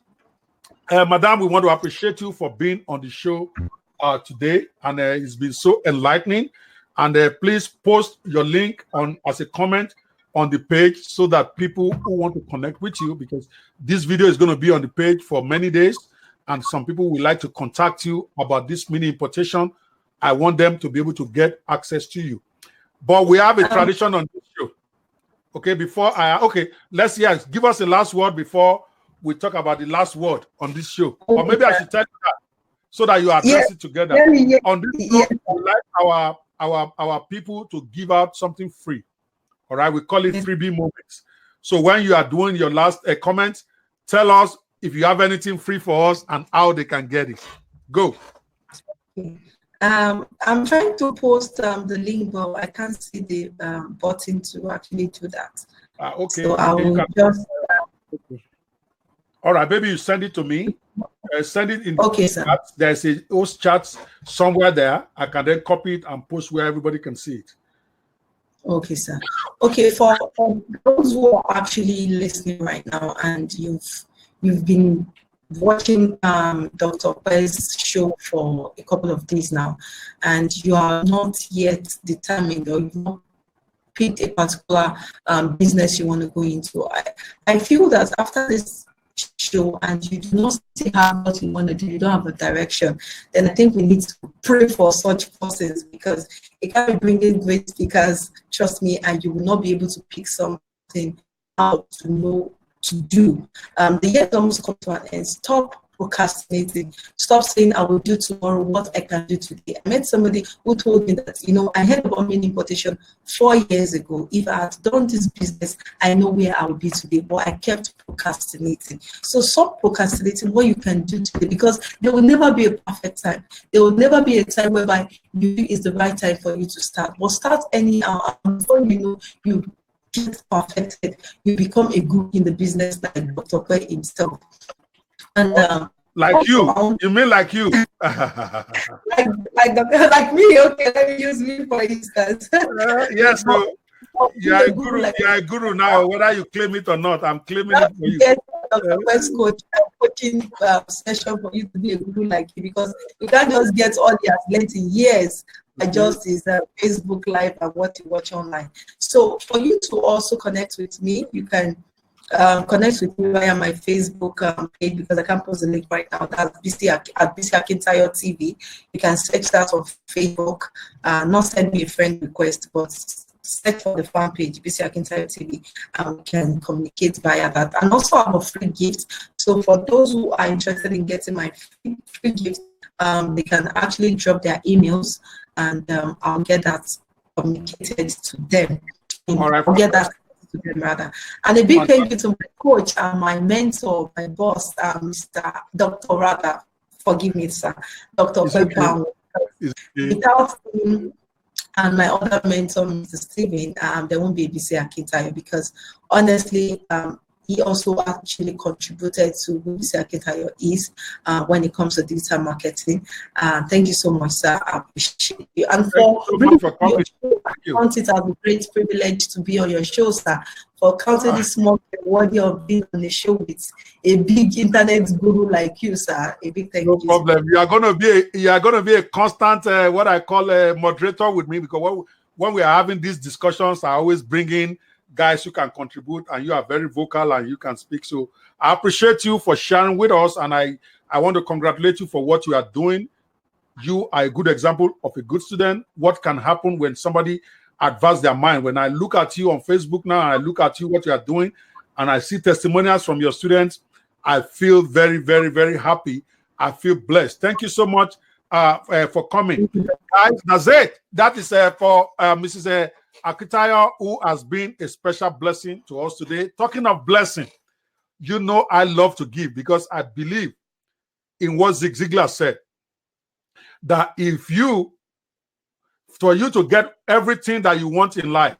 Madam, we want to appreciate you for being on the show today, and it's been so enlightening. And please post your link on as a comment on the page so that people who want to connect with you, because this video is going to be on the page for many days, and some people would like to contact you about this mini importation. I want them to be able to get access to you. But we have a tradition on this show. Okay, let's give us a last word before we talk about the last word on this show. Or maybe I should tell you that so that you address it together. On this show, we like our people to give out something free. All right, we call it freebie moments. So when you are doing your last comment, tell us if you have anything free for us and how they can get it. Go. I'm trying to post the link, but I can't see the button to actually do that. Okay. So I will just. All right, maybe you send it to me. Send it in the chat. There's a host chat somewhere there. I can then copy it and post where everybody can see it. Okay, sir. Okay, for those who are actually listening right now and you've been watching Dr. Ope's show for a couple of days now, and you are not yet determined or you've not picked a particular business you want to go into, I feel that after this show and you do not still have what you want to do, you don't have a direction, then I think we need to pray for such persons, because it can be bringing great speakers, trust me, and you will not be able to pick something out to know to do. The year almost come to an end. Stop procrastinating. Stop saying I will do tomorrow what I can do today. I met somebody who told me that, I heard about mini importation 4 years ago. If I had done this business, I know where I would be today, but I kept procrastinating. So stop procrastinating what you can do today, because there will never be a perfect time. There will never be a time whereby you think it's the right time for you to start. But start anyhow. Before you know, get perfected, you become a guru in the business like Dr. Ope himself. And like also, you mean like you? like me. Okay, let me use me for instance. Yes, so you're a guru. Like, You're a guru now, whether you claim it or not. I'm claiming it for you. Get Dr. Ope's coaching session for you to be a guru like you, because you can't just get all he has learned in years by just his Facebook Live and what you watch online. So for you to also connect with me, you can connect with me via my Facebook page, because I can't post the link right now. That's BC at BC Akintayo TV. You can search that on Facebook. Not send me a friend request, but search for the fan page, BC Akintayo TV, and we can communicate via that. And also I have a free gift. So for those who are interested in getting my free gift, they can actually drop their emails, and I'll get that communicated to them. All right. I'll get that to them rather. And a big thank you to my coach and my mentor, my boss, Mr. Dr. Rather, forgive me, sir, Dr. Ope Banwo. Without him and my other mentor, Mr. Steven, there won't be a BC Akintayo, because honestly, he also actually contributed to who BC Akintayo is when it comes to digital marketing. Thank you so much, sir. I appreciate you. And for coming. I count it as a great privilege to be on your show, sir. For counting this small worthy of being on the show with a big internet guru like you, sir. A big thank you. No problem. You are gonna be a constant what I call a moderator with me, because when we are having these discussions, I always bring in guys who can contribute, and you are very vocal and you can speak. So I appreciate you for sharing with us, and I want to congratulate you for what you are doing. You are a good example of a good student. What can happen when somebody advances their mind? When I look at you on Facebook now, and I look at you, what you are doing, and I see testimonials from your students, I feel very, very, very happy. I feel blessed. Thank you so much for coming. Guys, that's it. That is for Mrs. Akintayo, who has been a special blessing to us today. Talking of blessing, you know I love to give, because I believe in what Zig Ziglar said, that for you to get everything that you want in life,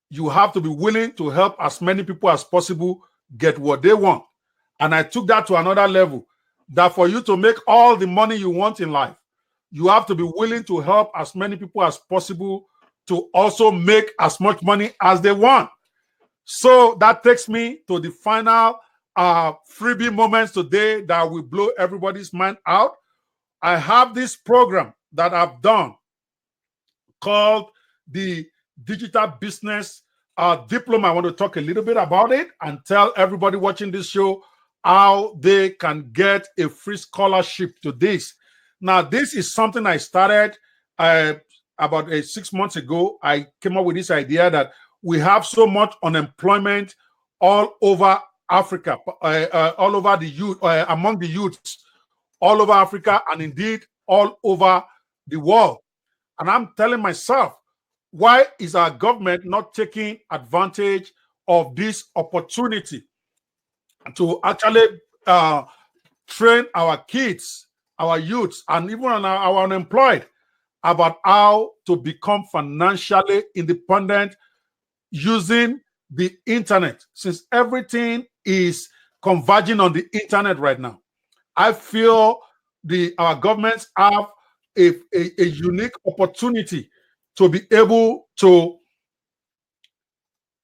you have to be willing to help as many people as possible get what they want. And I took that to another level, that for you to make all the money you want in life, you have to be willing to help as many people as possible to also make as much money as they want. So that takes me to the final freebie moments today that will blow everybody's mind out. I have this program that I've done called the Digital Business Diploma. I want to talk a little bit about it and tell everybody watching this show how they can get a free scholarship to this. Now, this is something I started about 6 months ago. I came up with this idea that we have so much unemployment all over Africa, all over the youth, among the youths, all over Africa, and indeed all over the world. And I'm telling myself, why is our government not taking advantage of this opportunity to actually train our kids, our youths, and even our unemployed about how to become financially independent using the internet, since everything is converging on the internet right now? I feel our governments have a unique opportunity to be able to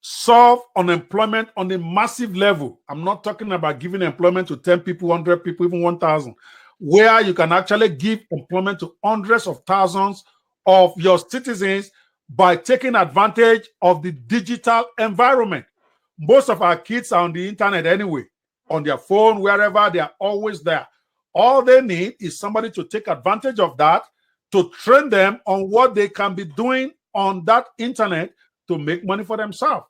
solve unemployment on a massive level. I'm not talking about giving employment to 10 people, 100 people, even 1,000, where you can actually give employment to hundreds of thousands of your citizens by taking advantage of the digital environment. Most of our kids are on the internet anyway, on their phone, wherever, they are always there. All they need is somebody to take advantage of that, to train them on what they can be doing on that internet to make money for themselves.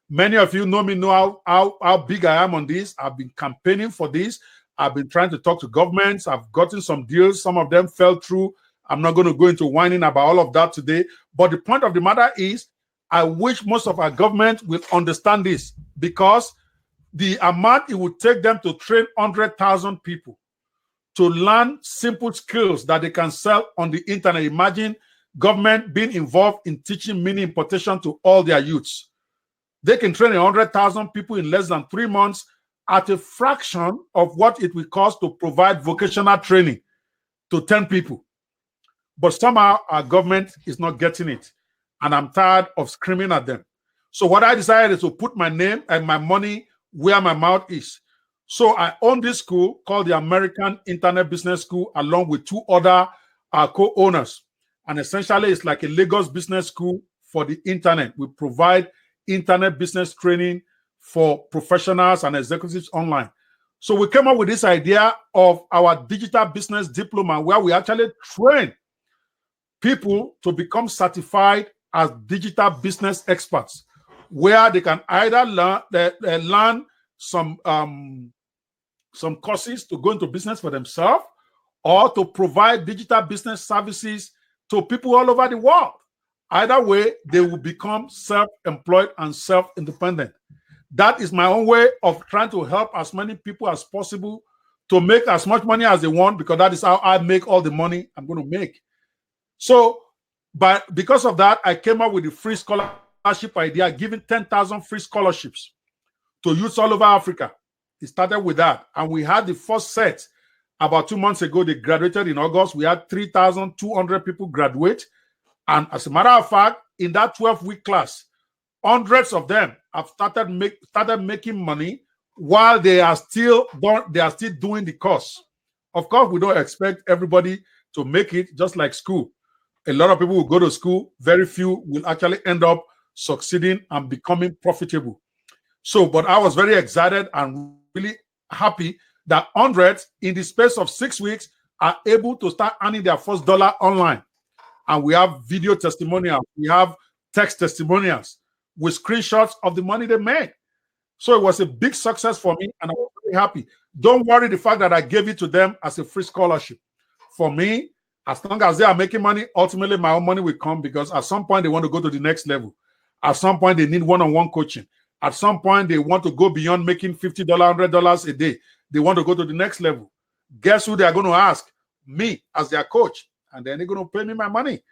Many of you know me, know how big I am on this. I've been campaigning for this. I've been trying to talk to governments. I've gotten some deals. Some of them fell through. I'm not going to go into whining about all of that today. But the point of the matter is, I wish most of our government will understand this, because the amount it would take them to train 100,000 people to learn simple skills that they can sell on the internet. Imagine government being involved in teaching mini importation to all their youths. They can train 100,000 people in less than 3 months at a fraction of what it will cost to provide vocational training to 10 people. But somehow our government is not getting it. And I'm tired of screaming at them. So what I decided is to put my name and my money where my mouth is. So I own this school called the American Internet Business School, along with 2 other co-owners. And essentially, it's like a Lagos business school for the internet. We provide internet business training for professionals and executives online. So we came up with this idea of our digital business diploma, where we actually train people to become certified as digital business experts, where they can either learn some courses to go into business for themselves, or to provide digital business services to people all over the world. Either way, they will become self-employed and self-independent. That is my own way of trying to help as many people as possible to make as much money as they want, because that is how I make all the money I'm going to make. So, because of that, I came up with the free scholarship idea, giving 10,000 free scholarships to youths all over Africa. It started with that. And we had the first set about 2 months ago. They graduated in August. We had 3,200 people graduate. And as a matter of fact, in that 12-week class, hundreds of them have started making money while they are still doing the course. Of course, we don't expect everybody to make it, just like school. A lot of people will go to school. Very few will actually end up succeeding and becoming profitable. So, but I was very excited and really happy that hundreds in the space of 6 weeks are able to start earning their first dollar online. And we have video testimonials, we have text testimonials with screenshots of the money they made. So it was a big success for me, and I was very happy. Don't worry the fact that I gave it to them as a free scholarship. For me, as long as they are making money, ultimately my own money will come, because at some point they want to go to the next level. At some point they need one-on-one coaching. At some point they want to go beyond making $50, $100 a day. They want to go to the next level. Guess who they are going to ask? Me as their coach. And then they're going to pay me my money.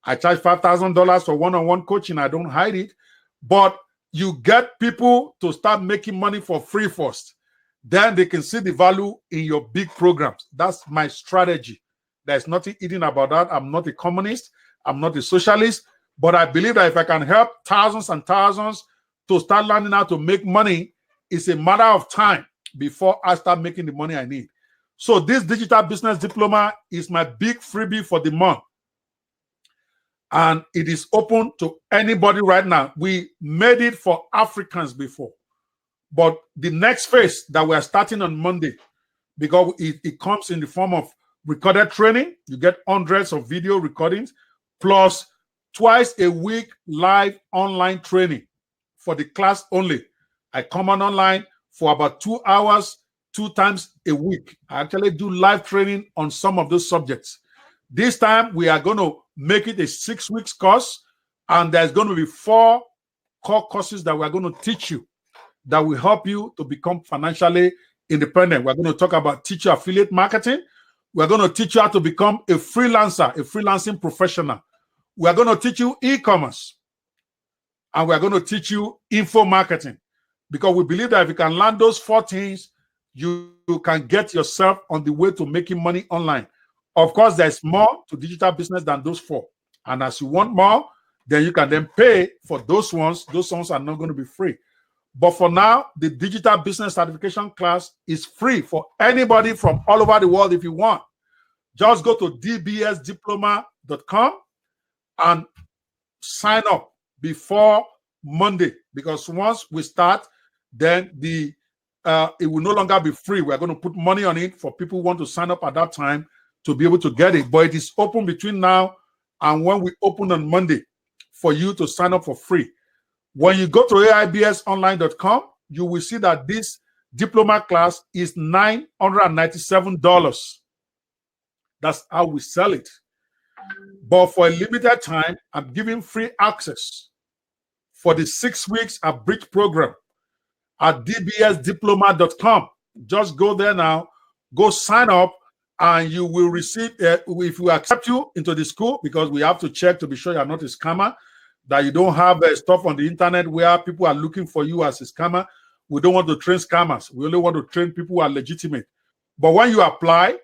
I charge $5,000 for one-on-one coaching. I don't hide it. But you get people to start making money for free first. Then they can see the value in your big programs. That's my strategy. There's nothing hidden about that. I'm not a communist. I'm not a socialist. But I believe that if I can help thousands and thousands to start learning how to make money, it's a matter of time before I start making the money I need. So this digital business diploma is my big freebie for the month. And it is open to anybody right now. We made it for Africans before. But the next phase that we are starting on Monday, because it comes in the form of recorded training. You get hundreds of video recordings, plus twice a week live online training for the class only. I come on online for about 2 hours, 2 times a week. I actually do live training on some of those subjects. This time we are going to make it a 6 weeks course, and there's going to be 4 core courses that we're going to teach you that will help you to become financially independent. We're going to talk about teacher affiliate marketing. We're going to teach you how to become a freelancer, a freelancing professional. We're going to teach you e-commerce, and we're going to teach you info marketing, because we believe that if you can learn those 4 things, you can get yourself on the way to making money online. Of course, there's more to digital business than those 4. And as you want more, then you can then pay for those ones. Those ones are not going to be free. But for now, the digital business certification class is free for anybody from all over the world if you want. Just go to dbsdiploma.com and sign up before Monday, because once we start, then it will no longer be free. We're going to put money on it for people who want to sign up at that time to be able to get it. But it is open between now and when we open on Monday for you to sign up for free. When you go to aibsonline.com, you will see that this diploma class is $997. That's how we sell it. But for a limited time, I'm giving free access for the 6 weeks at Bridge program at dbsdiploma.com. Just go there now, go sign up, and you will receive, if we accept you into the school, because we have to check to be sure you're not a scammer, that you don't have stuff on the internet where people are looking for you as a scammer. We don't want to train scammers. We only want to train people who are legitimate. But when you apply,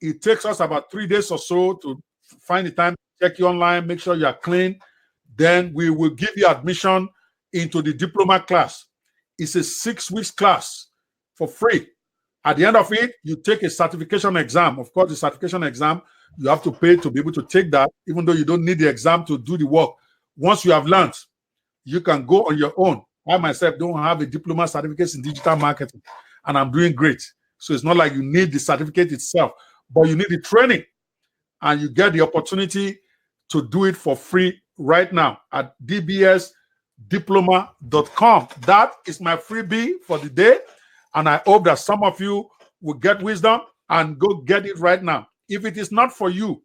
it takes us about 3 days or so to find the time, check you online, make sure you are clean. Then we will give you admission into the diploma class. It's a 6 weeks class for free. At the end of it, you take a certification exam. Of course, the certification exam, you have to pay to be able to take that, even though you don't need the exam to do the work. Once you have learned, you can go on your own. I myself don't have a diploma certificate in digital marketing, and I'm doing great. So it's not like you need the certificate itself, but you need the training, and you get the opportunity to do it for free right now at dbsdiploma.com. That is my freebie for the day, and I hope that some of you will get wisdom and go get it right now. If it is not for you,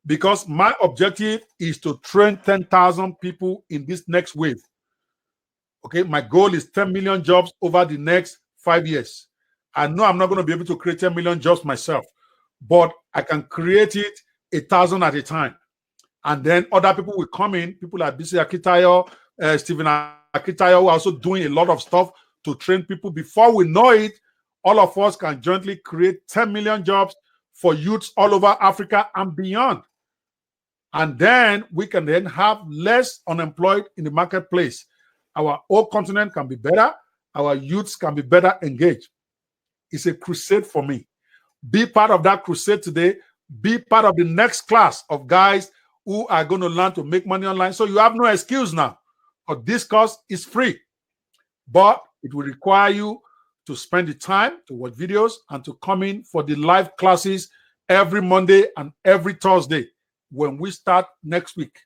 because my objective is to train 10,000 people in this next wave. Okay, my goal is 10 million jobs over the next 5 years. I know I'm not going to be able to create 10 million jobs myself, but I can create it 1,000 at a time. And then other people will come in, people like BC Akitayo, Stephen Akitayo, who are also doing a lot of stuff to train people. Before we know it, all of us can jointly create 10 million jobs for youths all over Africa and beyond. And then we can then have less unemployed in the marketplace. Our whole continent can be better. Our youths can be better engaged. It's a crusade for me. Be part of that crusade today. Be part of the next class of guys who are going to learn to make money online. So you have no excuse now. But this course is free. But it will require you to spend the time to watch videos and to come in for the live classes every Monday and every Thursday when we start next week.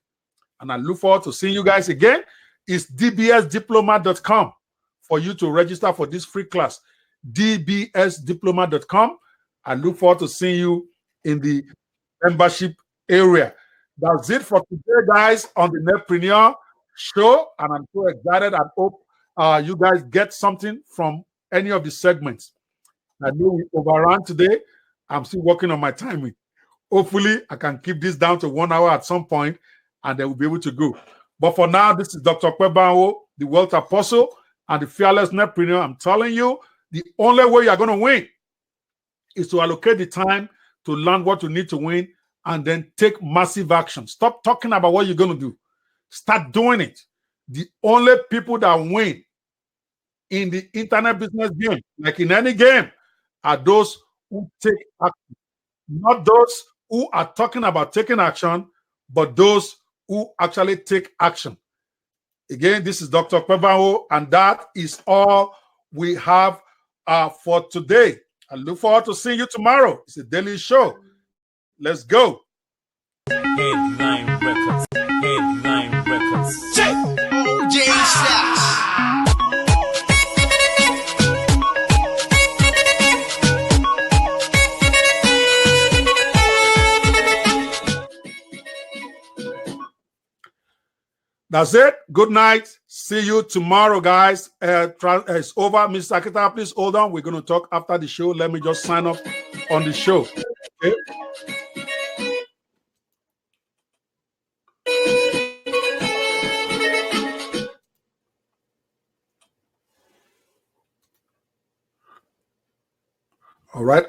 And I look forward to seeing you guys again. It's dbsdiploma.com for you to register for this free class. dbsdiploma.com. I look forward to seeing you in the membership area. That's it for today, guys, on the Netpreneur show. And I'm so excited. I hope you guys get something from any of the segments. I know we overran today. I'm still working on my timing. Hopefully, I can keep this down to 1 hour at some point, and then we'll be able to go. But for now, this is Dr. Ope Banwo, the Wealth Apostle, and the Fearless Netpreneur. I'm telling you, the only way you're going to win is to allocate the time to learn what you need to win and then take massive action. Stop talking about what you're going to do. Start doing it. The only people that win in the internet business game, like in any game, are those who take action. Not those who are talking about taking action, but those who actually take action. Again, this is Dr. Ope Banwo, and that is all we have for today. I look forward to seeing you tomorrow. It's a daily show. Let's go. Headline Records. Headline Records. OJ Sacks. That's it. Good night. See you tomorrow, guys. It's over. Mr. Akita, please hold on. We're going to talk after the show. Let me just sign off on the show. Okay? All right.